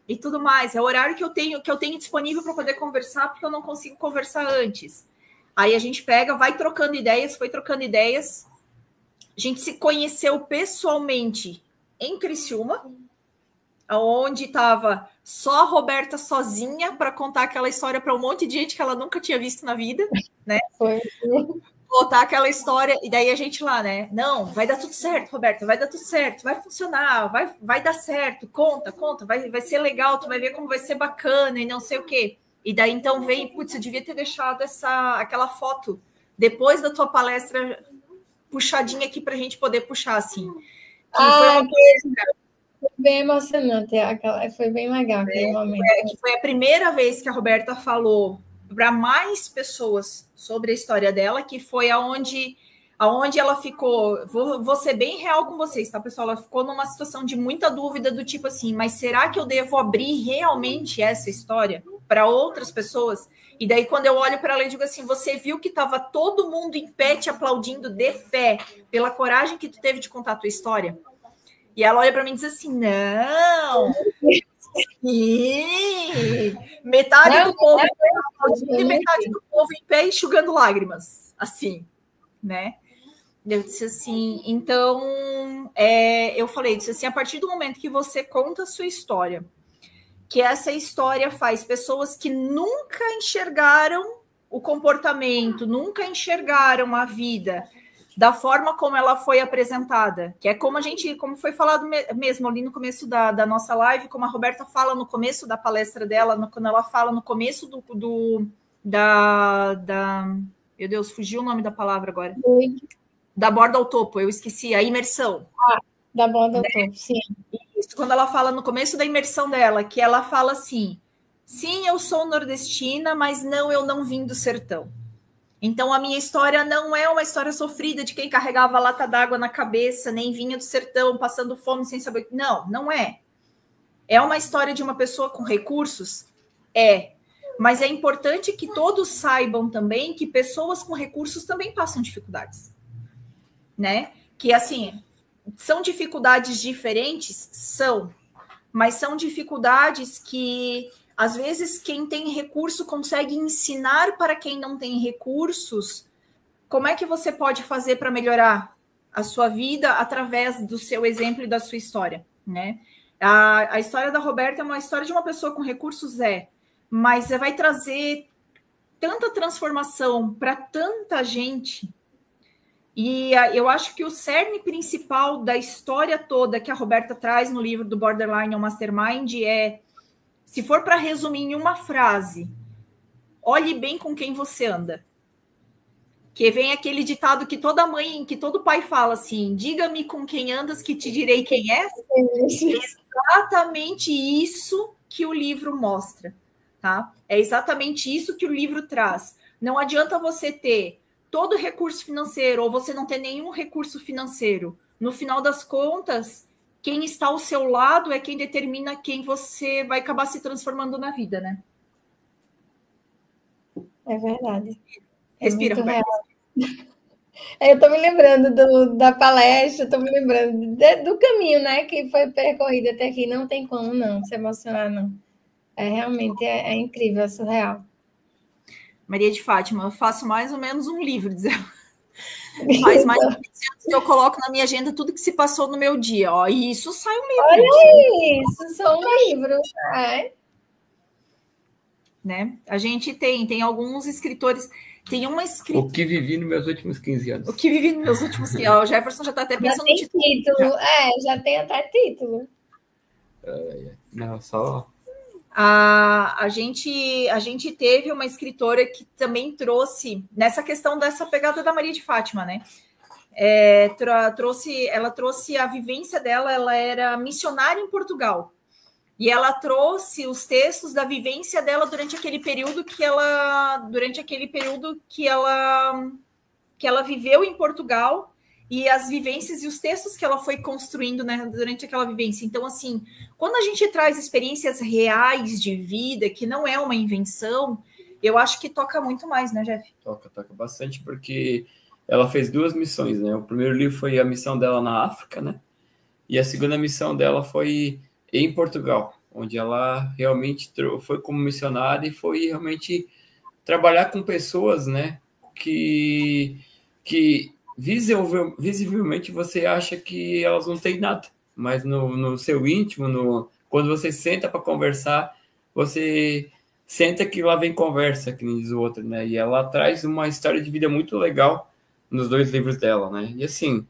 E tudo mais, é o horário que eu tenho disponível para poder conversar, porque eu não consigo conversar antes. Aí a gente pega, foi trocando ideias, a gente se conheceu pessoalmente em Criciúma, onde estava só a Roberta sozinha para contar aquela história para um monte de gente que ela nunca tinha visto na vida, né? Foi. Botar aquela história, e daí a gente lá, né? Não, vai dar tudo certo, Roberta, vai dar tudo certo, vai funcionar, vai dar certo, conta, vai ser legal, tu vai ver como vai ser bacana e não sei o quê. E daí então vem, putz, eu devia ter deixado aquela foto depois da tua palestra puxadinha aqui pra gente poder puxar, assim. Que foi uma coisa... Foi bem emocionante, foi bem legal aquele momento. Foi a primeira vez que a Roberta falou para mais pessoas sobre a história dela, que foi aonde ela ficou, vou ser bem real com vocês, tá, pessoal? Ela ficou numa situação de muita dúvida do tipo assim, mas será que eu devo abrir realmente essa história para outras pessoas? E daí quando eu olho para ela e digo assim, você viu que estava todo mundo em pé te aplaudindo de pé pela coragem que tu teve de contar a tua história? E ela olha para mim e diz assim, não... Sim. Metade do povo e metade do povo em pé enxugando lágrimas, assim, né? Eu disse assim, então eu falei, disse assim, a partir do momento que você conta a sua história, que essa história faz pessoas que nunca enxergaram o comportamento, nunca enxergaram a vida da forma como ela foi apresentada, que é como foi falado mesmo ali no começo da nossa live, como a Roberta fala no começo da palestra dela, quando ela fala no começo meu Deus, fugiu o nome da palavra agora. Da borda ao topo, eu esqueci, a imersão. Da borda ao topo, sim. Isso, quando ela fala no começo da imersão dela, que ela fala assim, sim, eu sou nordestina, mas não, eu não vim do sertão. Então, a minha história não é uma história sofrida de quem carregava lata d'água na cabeça, nem vinha do sertão, passando fome sem saber... Não, não é. É uma história de uma pessoa com recursos? É. Mas é importante que todos saibam também que pessoas com recursos também passam dificuldades. Né? Que, assim, são dificuldades diferentes? São, mas são dificuldades que, às vezes, quem tem recurso consegue ensinar para quem não tem recursos como é que você pode fazer para melhorar a sua vida através do seu exemplo e da sua história, né? A história da Roberta é uma história de uma pessoa com recursos, mas vai trazer tanta transformação para tanta gente. E eu acho que o cerne principal da história toda que a Roberta traz no livro do Borderline Mastermind se for para resumir em uma frase, olhe bem com quem você anda. Que vem aquele ditado que toda mãe, que todo pai fala assim, diga-me com quem andas que te direi quem és. É exatamente isso que o livro mostra, tá? É exatamente isso que o livro traz. Não adianta você ter todo recurso financeiro ou você não ter nenhum recurso financeiro. No final das contas, quem está ao seu lado é quem determina quem você vai acabar se transformando na vida, né? É verdade. Respira, Roberto. Eu estou me lembrando da palestra, estou me lembrando do caminho, né, que foi percorrido até aqui. Não tem como não se emocionar, não. Realmente é incrível, é surreal. Maria de Fátima, eu faço mais ou menos um livro, diz ela. Faz mais de 20 anos que eu coloco na minha agenda tudo que se passou no meu dia. Ó, e isso sai um livro. Olha isso, só um livro. Né? A gente tem alguns escritores. Tem uma escritora. O que vivi nos meus últimos 15 anos. O que vivi nos meus últimos 15 anos. O Jefferson já está até pensando no título. Já tem até título. Não, só. A gente teve uma escritora que também trouxe, nessa questão dessa pegada da Maria de Fátima, né? Ela trouxe a vivência dela, ela era missionária em Portugal. E ela trouxe os textos da vivência dela durante aquele período que ela viveu em Portugal, e as vivências e os textos que ela foi construindo, né, durante aquela vivência. Então, assim, quando a gente traz experiências reais de vida, que não é uma invenção, eu acho que toca muito mais, né, Jeff? Toca bastante, porque ela fez 2 missões, né? O primeiro livro foi a missão dela na África, né? E a segunda missão dela foi em Portugal, onde ela realmente foi como missionária e foi realmente trabalhar com pessoas, né, que visivelmente você acha que elas não têm nada, mas no seu íntimo, quando você senta para conversar, você senta que lá vem conversa, que nem diz o outro, né? E ela traz uma história de vida muito legal nos 2 livros dela, né? E assim,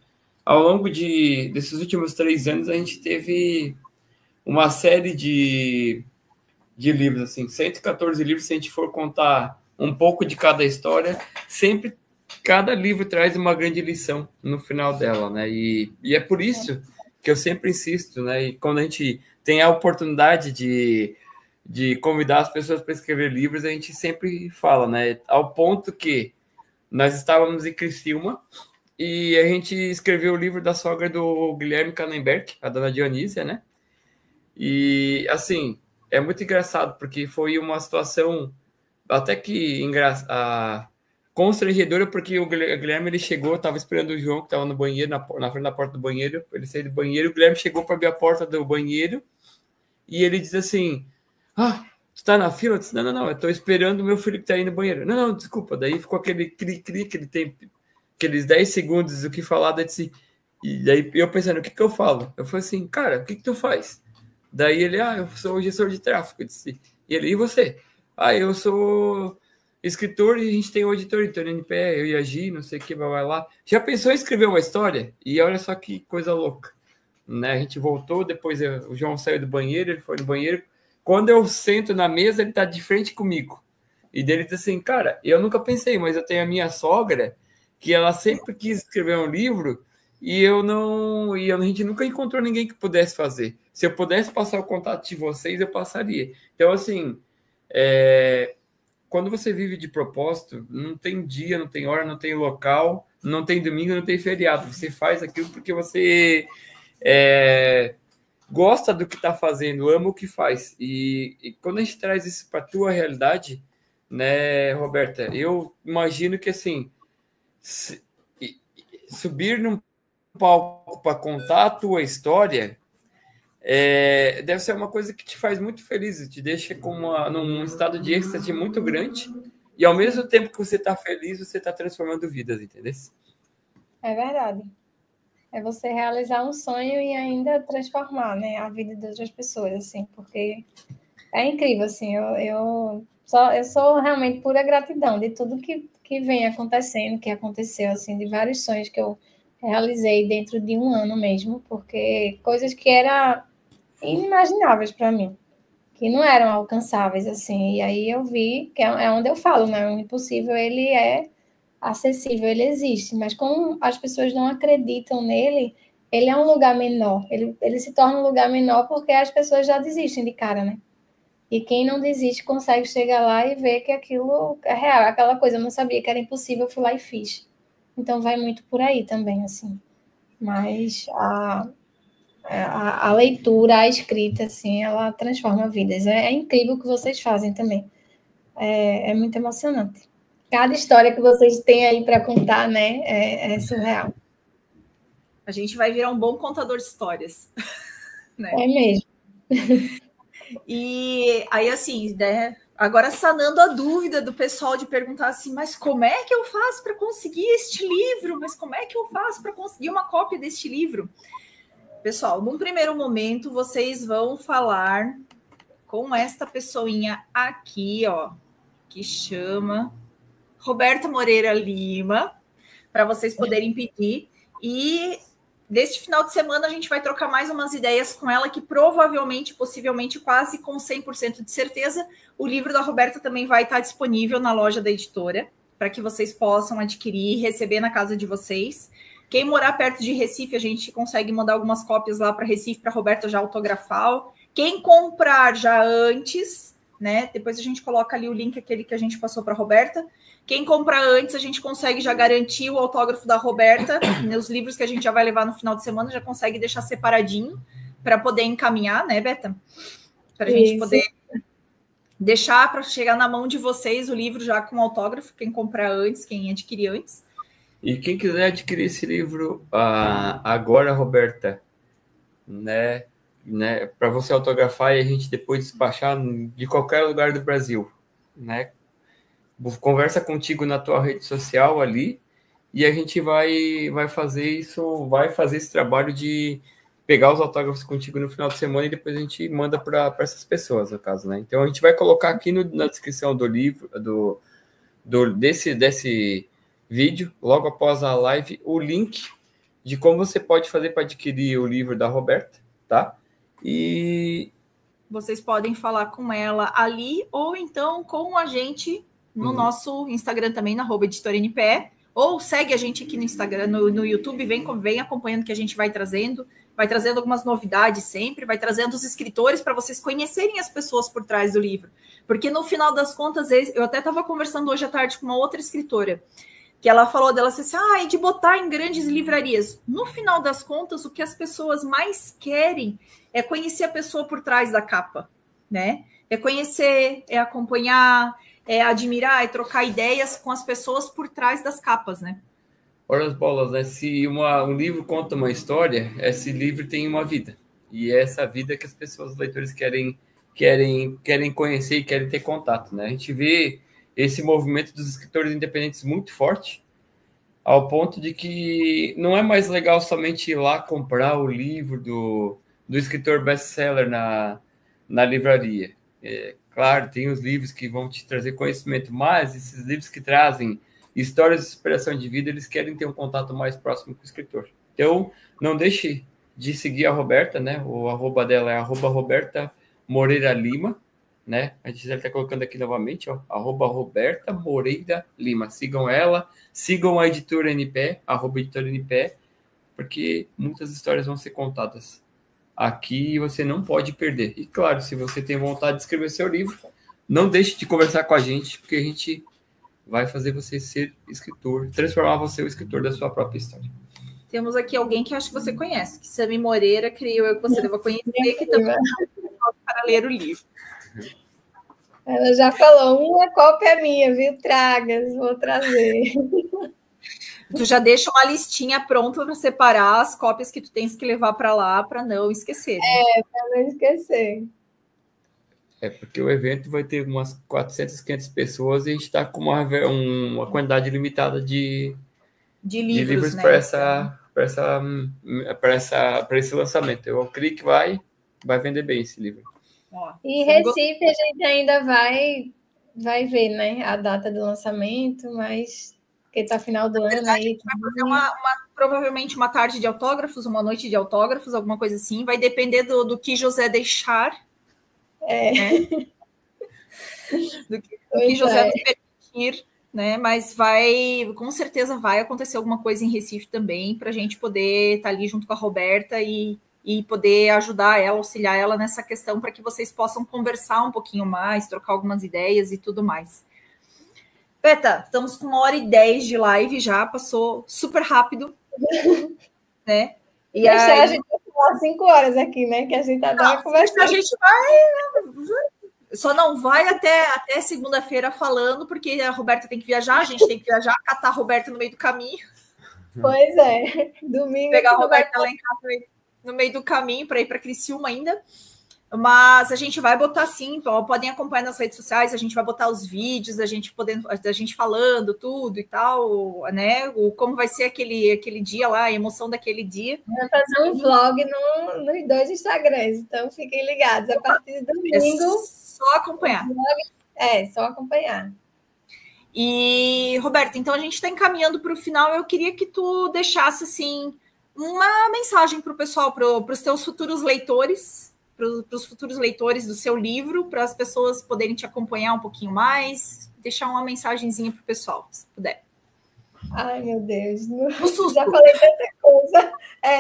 ao longo desses últimos 3 anos, a gente teve uma série de livros, assim, 114 livros, se a gente for contar um pouco de cada história, sempre cada livro traz uma grande lição no final dela, né? E é por isso que eu sempre insisto, né? E quando a gente tem a oportunidade de convidar as pessoas para escrever livros, a gente sempre fala, né? Ao ponto que nós estávamos em Criciúma e a gente escreveu o livro da sogra do Guilherme Canenberg, a dona Dionísia, né? E, assim, é muito engraçado, porque foi uma situação até que constrangedora, porque o Guilherme, ele chegou, estava esperando o João, que estava no banheiro, na frente da porta do banheiro, ele saiu do banheiro, o Guilherme chegou para abrir a porta do banheiro, e ele diz assim, tu tá na fila? Eu disse, não, eu estou esperando o meu filho que está aí no banheiro. Não, desculpa, daí ficou aquele cri-cri, que ele tem aqueles 10 segundos o que falar, e daí eu pensando, o que eu falo? Eu falei assim, cara, o que tu faz? Daí ele, eu sou gestor de tráfego. Eu disse, e ele, e você? Eu sou escritor e a gente tem o editor NPE, eu e a Gi, não sei o que, vai lá. Já pensou em escrever uma história? E olha só que coisa louca, né? A gente voltou, depois o João saiu do banheiro, ele foi no banheiro. Quando eu sento na mesa, ele tá de frente comigo. E dele diz assim, cara, eu nunca pensei, mas eu tenho a minha sogra, que ela sempre quis escrever um livro, e a gente nunca encontrou ninguém que pudesse fazer. Se eu pudesse passar o contato de vocês, eu passaria. Então, assim, quando você vive de propósito, não tem dia, não tem hora, não tem local, não tem domingo, não tem feriado. Você faz aquilo porque você gosta do que está fazendo, ama o que faz. E quando a gente traz isso para a tua realidade, né, Roberta, eu imagino que, assim, subir num palco para contar a tua história, deve ser uma coisa que te faz muito feliz, te deixa num estado de êxtase muito grande, e ao mesmo tempo que você está feliz, você está transformando vidas, entendeu? É verdade. É você realizar um sonho e ainda transformar, né, a vida de outras pessoas, assim, porque é incrível, assim, eu sou realmente pura gratidão de tudo que vem acontecendo, que aconteceu, assim, de vários sonhos que eu realizei dentro de um ano mesmo, porque coisas que eram inimagináveis para mim, que não eram alcançáveis, assim, e aí eu vi, que é onde eu falo, né, o impossível, ele é acessível, ele existe, mas como as pessoas não acreditam nele, ele é um lugar menor, ele se torna um lugar menor porque as pessoas já desistem de cara, né? E quem não desiste consegue chegar lá e ver que aquilo é real, aquela coisa, eu não sabia que era impossível, eu fui lá e fiz. Então vai muito por aí também, assim. Mas a leitura, a escrita, assim, ela transforma vidas. É incrível o que vocês fazem também. É muito emocionante. Cada história que vocês têm aí para contar, né, é surreal. A gente vai virar um bom contador de histórias. Né? É mesmo. E aí, assim, né? Agora sanando a dúvida do pessoal de perguntar assim, mas como é que eu faço para conseguir este livro? Mas como é que eu faço para conseguir uma cópia deste livro? Pessoal, num primeiro momento, vocês vão falar com esta pessoinha aqui, ó, que chama Roberta Moreira Lima, para vocês poderem pedir. E neste final de semana a gente vai trocar mais umas ideias com ela, que provavelmente, possivelmente, quase com 100% de certeza, o livro da Roberta também vai estar disponível na loja da editora, para que vocês possam adquirir e receber na casa de vocês. Quem morar perto de Recife, a gente consegue mandar algumas cópias lá para Recife, para a Roberta já autografar. Quem comprar já antes, né? Depois a gente coloca ali o link, aquele que a gente passou para a Roberta. Quem comprar antes, a gente consegue já garantir o autógrafo da Roberta. Nos livros que a gente já vai levar no final de semana, já consegue deixar separadinho para poder encaminhar, né, Beta? Para a gente poder deixar para chegar na mão de vocês o livro já com autógrafo, quem comprar antes, quem adquirir antes. E quem quiser adquirir esse livro agora, Roberta, né, para você autografar e a gente depois despachar de qualquer lugar do Brasil, né? Conversa contigo na tua rede social ali e a gente vai fazer isso, vai fazer esse trabalho de pegar os autógrafos contigo no final de semana e depois a gente manda para essas pessoas, no caso, né? Então a gente vai colocar aqui na descrição do livro, desse vídeo, logo após a live, o link de como você pode fazer para adquirir o livro da Roberta, tá? E vocês podem falar com ela ali ou então com a gente no nosso Instagram também, na @editoranpe, ou segue a gente aqui no Instagram, no YouTube, vem acompanhando que a gente vai trazendo algumas novidades sempre, vai trazendo os escritores para vocês conhecerem as pessoas por trás do livro. Porque no final das contas, eu até estava conversando hoje à tarde com uma outra escritora, que ela falou dela assim, e de botar em grandes livrarias. No final das contas, o que as pessoas mais querem é conhecer a pessoa por trás da capa, né? É conhecer, é acompanhar, é admirar, é trocar ideias com as pessoas por trás das capas, né? Ora as bolas, né? Se um livro conta uma história, esse livro tem uma vida. E é essa vida que as pessoas, os leitores, querem conhecer e querem ter contato, né? A gente vê esse movimento dos escritores independentes muito forte, ao ponto de que não é mais legal somente ir lá comprar o livro do escritor best-seller na livraria. Claro, tem os livros que vão te trazer conhecimento, mas esses livros que trazem histórias de superação de vida, eles querem ter um contato mais próximo com o escritor. Então, não deixe de seguir a Roberta, né? O arroba dela é @Roberta Moreira Lima, né? A gente já está colocando aqui novamente, ó, @Roberta Moreira Lima. Sigam ela, sigam a Editora NPE, @Editora NPE, porque muitas histórias vão ser contadas aqui e você não pode perder. E claro, se você tem vontade de escrever seu livro, não deixe de conversar com a gente, porque a gente vai fazer você ser escritor, transformar você o escritor da sua própria história. Temos aqui alguém que acho que você conhece, que Sami Moreira, creio eu que você deva conhecer, que também para ler o livro. Ela já falou, uma cópia é minha, viu? Tragas, vou trazer. Tu já deixa uma listinha pronta para separar as cópias que tu tens que levar para lá para não esquecer. Né? Para não esquecer. Porque o evento vai ter umas 400, 500 pessoas e a gente está com uma quantidade limitada de livros, né? para esse lançamento. Eu acredito que vai vender bem esse livro. E Recife a gente ainda vai ver, né, a data do lançamento, mas que está final do ano aí. Vai fazer provavelmente uma tarde de autógrafos, uma noite de autógrafos, alguma coisa assim. Vai depender do que José deixar. Né? do que José nos permitir, né? Mas com certeza vai acontecer alguma coisa em Recife também, para a gente poder estar ali junto com a Roberta e poder ajudar ela, auxiliar ela nessa questão, para que vocês possam conversar um pouquinho mais, trocar algumas ideias e tudo mais. Beta, estamos com 1h10 de live já, passou super rápido, né? E aí... a gente vai falar 5 horas aqui, né? Que a gente adora conversar. A gente vai... Só não vai até segunda-feira falando, porque a Roberta tem que viajar, a gente tem que viajar, catar a Roberta no meio do caminho. Pois é, domingo. Pegar a Roberta lá em casa no meio do caminho para ir para Criciúma ainda. Mas a gente vai botar sim, podem acompanhar nas redes sociais, a gente vai botar os vídeos, a gente falando tudo e tal, né? Como vai ser aquele dia lá, a emoção daquele dia. Vai fazer um vlog nos 2 Instagrams, então fiquem ligados. A partir de domingo. É só acompanhar. Só acompanhar. E, Roberta, então a gente está encaminhando para o final. Eu queria que tu deixasse assim uma mensagem para o pessoal, para os teus futuros leitores, para os futuros leitores do seu livro, para as pessoas poderem te acompanhar um pouquinho mais, deixar uma mensagenzinha para o pessoal, se puder. Ai, meu Deus. No susto. Já falei tanta coisa.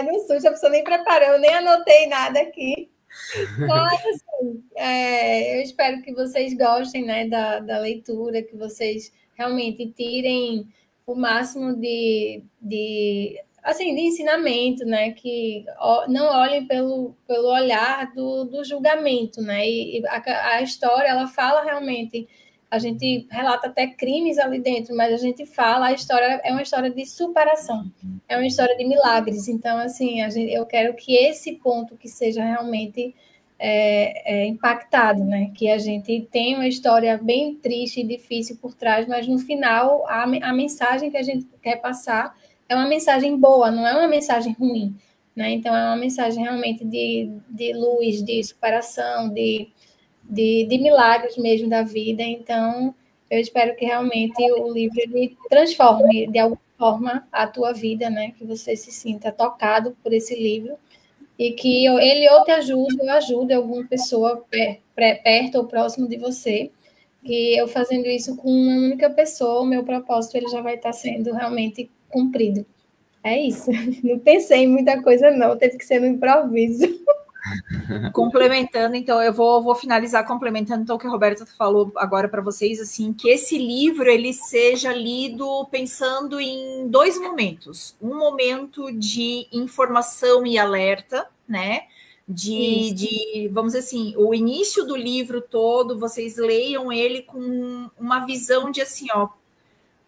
No susto, a pessoa nem preparou, eu nem anotei nada aqui. Mas, assim, eu espero que vocês gostem, né, da leitura, que vocês realmente tirem o máximo de ensinamento, né? Que não olhem pelo olhar do julgamento, né? E a história, ela fala realmente, a gente relata até crimes ali dentro, mas a gente fala, a história é uma história de superação, é uma história de milagres. Então, assim, eu quero que esse ponto que seja realmente impactado, né? Que a gente tem uma história bem triste e difícil por trás, mas no final a mensagem que a gente quer passar é uma mensagem boa, não é uma mensagem ruim, né? Então, é uma mensagem realmente de luz, de superação, de milagres mesmo da vida. Então, eu espero que realmente o livro ele transforme de alguma forma a tua vida, né? Que você se sinta tocado por esse livro e que ele ou te ajude ou ajude alguma pessoa perto ou próximo de você. Que eu fazendo isso com uma única pessoa, o meu propósito ele já vai estar sendo realmente cumprido. É isso. Não pensei em muita coisa, não. Teve que ser no improviso. Complementando, então, eu vou finalizar complementando então, o que a Roberta falou agora para vocês, assim, que esse livro ele seja lido pensando em 2 momentos. Um momento de informação e alerta, né? Vamos dizer assim, o início do livro todo, vocês leiam ele com uma visão de assim,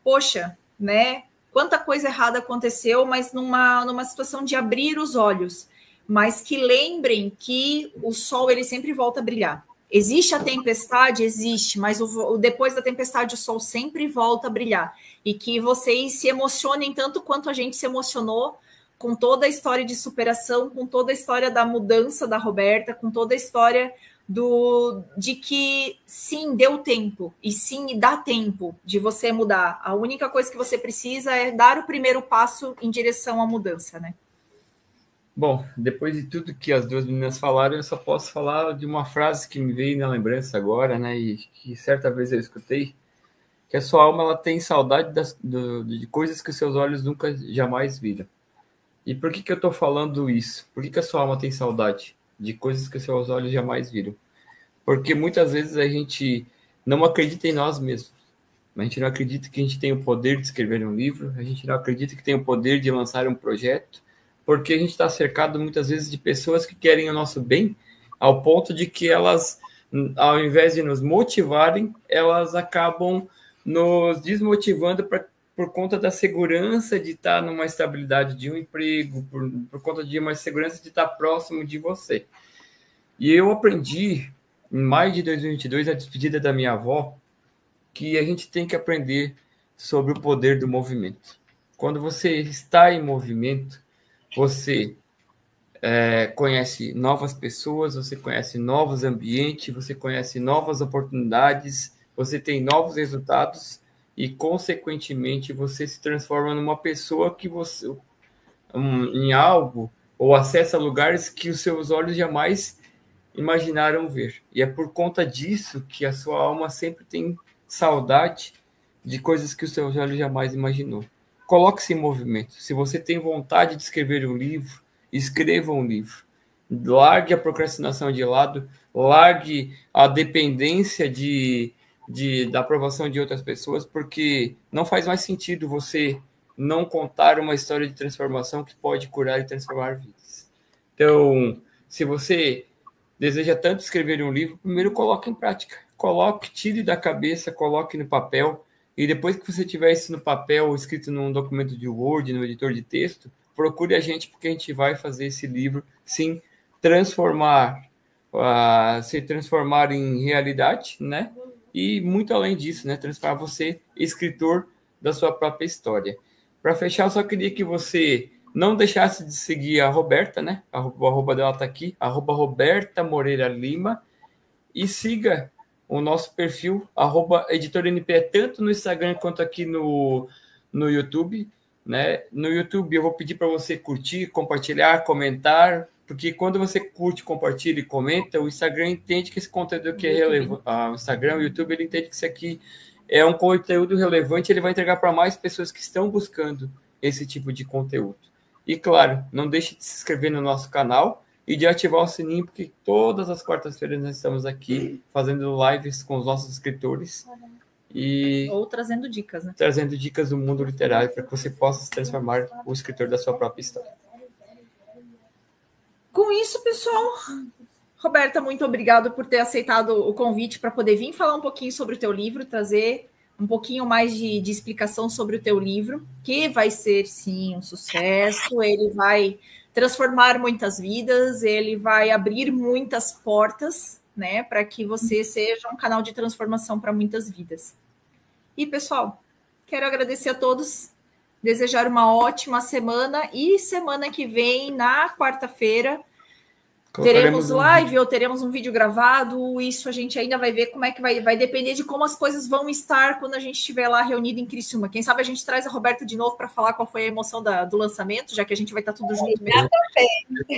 poxa, né? Quanta coisa errada aconteceu, mas numa situação de abrir os olhos. Mas que lembrem que o sol ele sempre volta a brilhar. Existe a tempestade? Existe, mas depois da tempestade o sol sempre volta a brilhar. E que vocês se emocionem tanto quanto a gente se emocionou com toda a história de superação, com toda a história da mudança da Roberta, com toda a história de que sim, deu tempo, e sim, dá tempo de você mudar. A única coisa que você precisa é dar o primeiro passo em direção à mudança, né? Bom, depois de tudo que as 2 meninas falaram, eu só posso falar de uma frase que me veio na lembrança agora, né? E que certa vez eu escutei, que a sua alma ela tem saudade de coisas que os seus olhos nunca jamais viram. E por que eu estou falando isso? Por que a sua alma tem saudade de coisas que os seus olhos jamais viram? Porque muitas vezes a gente não acredita em nós mesmos. A gente não acredita que a gente tem o poder de escrever um livro, a gente não acredita que tem o poder de lançar um projeto, porque a gente está cercado muitas vezes de pessoas que querem o nosso bem, ao ponto de que elas, ao invés de nos motivarem, elas acabam nos desmotivando por conta da segurança de estar numa estabilidade de um emprego, por conta de uma segurança de estar próximo de você. E eu aprendi, em maio de 2022, a despedida da minha avó, que a gente tem que aprender sobre o poder do movimento. Quando você está em movimento, você conhece novas pessoas, você conhece novos ambientes, você conhece novas oportunidades, você tem novos resultados e, consequentemente, você se transforma numa pessoa que você, em algo, ou acessa lugares que os seus olhos jamais imaginaram ver. E é por conta disso que a sua alma sempre tem saudade de coisas que os seus olhos jamais imaginou. Coloque-se em movimento. Se você tem vontade de escrever um livro, escreva um livro. Largue a procrastinação de lado, largue a dependência da aprovação de outras pessoas, porque não faz mais sentido você não contar uma história de transformação que pode curar e transformar vidas. Então, se você deseja tanto escrever um livro, primeiro coloque em prática. Coloque, tire da cabeça, coloque no papel, e depois que você tiver isso no papel, escrito num documento de Word, no editor de texto, procure a gente, porque a gente vai fazer esse livro, sim, se transformar em realidade, né? E muito além disso, né? Transformar você escritor da sua própria história. Para fechar, eu só queria que você não deixasse de seguir a Roberta, né? O arroba dela está aqui, arroba Roberta Moreira Lima, e siga o nosso perfil, arroba Editora NP, tanto no Instagram quanto aqui no YouTube, né? No YouTube eu vou pedir para você curtir, compartilhar, comentar, porque quando você curte, compartilha e comenta, o Instagram entende que esse conteúdo aqui é relevante. O Instagram, o YouTube, ele entende que isso aqui é um conteúdo relevante, ele vai entregar para mais pessoas que estão buscando esse tipo de conteúdo. E, claro, não deixe de se inscrever no nosso canal e de ativar o sininho, porque todas as quartas-feiras nós estamos aqui fazendo lives com os nossos escritores. Ou trazendo dicas, né? Trazendo dicas do mundo literário para que você possa se transformar o escritor da sua própria história. Com isso, pessoal, Roberta, muito obrigado por ter aceitado o convite para poder vir falar um pouquinho sobre o teu livro, trazer um pouquinho mais de explicação sobre o teu livro, que vai ser, sim, um sucesso. Ele vai transformar muitas vidas, ele vai abrir muitas portas, né, para que você seja um canal de transformação para muitas vidas. E, pessoal, quero agradecer a todos, desejar uma ótima semana, e semana que vem, na quarta-feira, teremos live ou teremos um vídeo gravado. Isso a gente ainda vai ver como é que vai depender de como as coisas vão estar quando a gente estiver lá reunido em Criciúma. Quem sabe a gente traz a Roberta de novo para falar qual foi a emoção do lançamento, já que a gente vai estar tudo junto mesmo.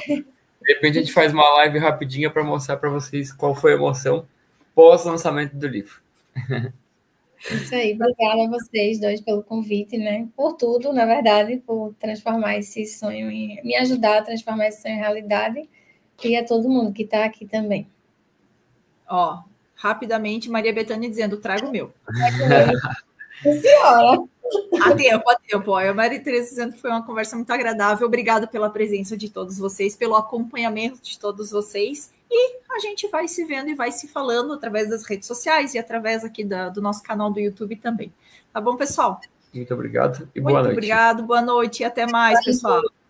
De repente a gente faz uma live rapidinha para mostrar para vocês qual foi a emoção pós-lançamento do livro. Isso aí, obrigada a vocês dois pelo convite, né? Por tudo, na verdade, por transformar esse sonho me ajudar a transformar esse sonho em realidade. E a todo mundo que está aqui também. Ó, rapidamente, Maria Bethânia dizendo, trago o meu. Senhora. A tempo. Ó, a Maria Teresa dizendo que foi uma conversa muito agradável. Obrigada pela presença de todos vocês, pelo acompanhamento de todos vocês. E a gente vai se vendo e vai se falando através das redes sociais e através aqui do nosso canal do YouTube também. Tá bom, pessoal? Muito obrigado e boa noite. Muito obrigado, boa noite e até mais, pessoal.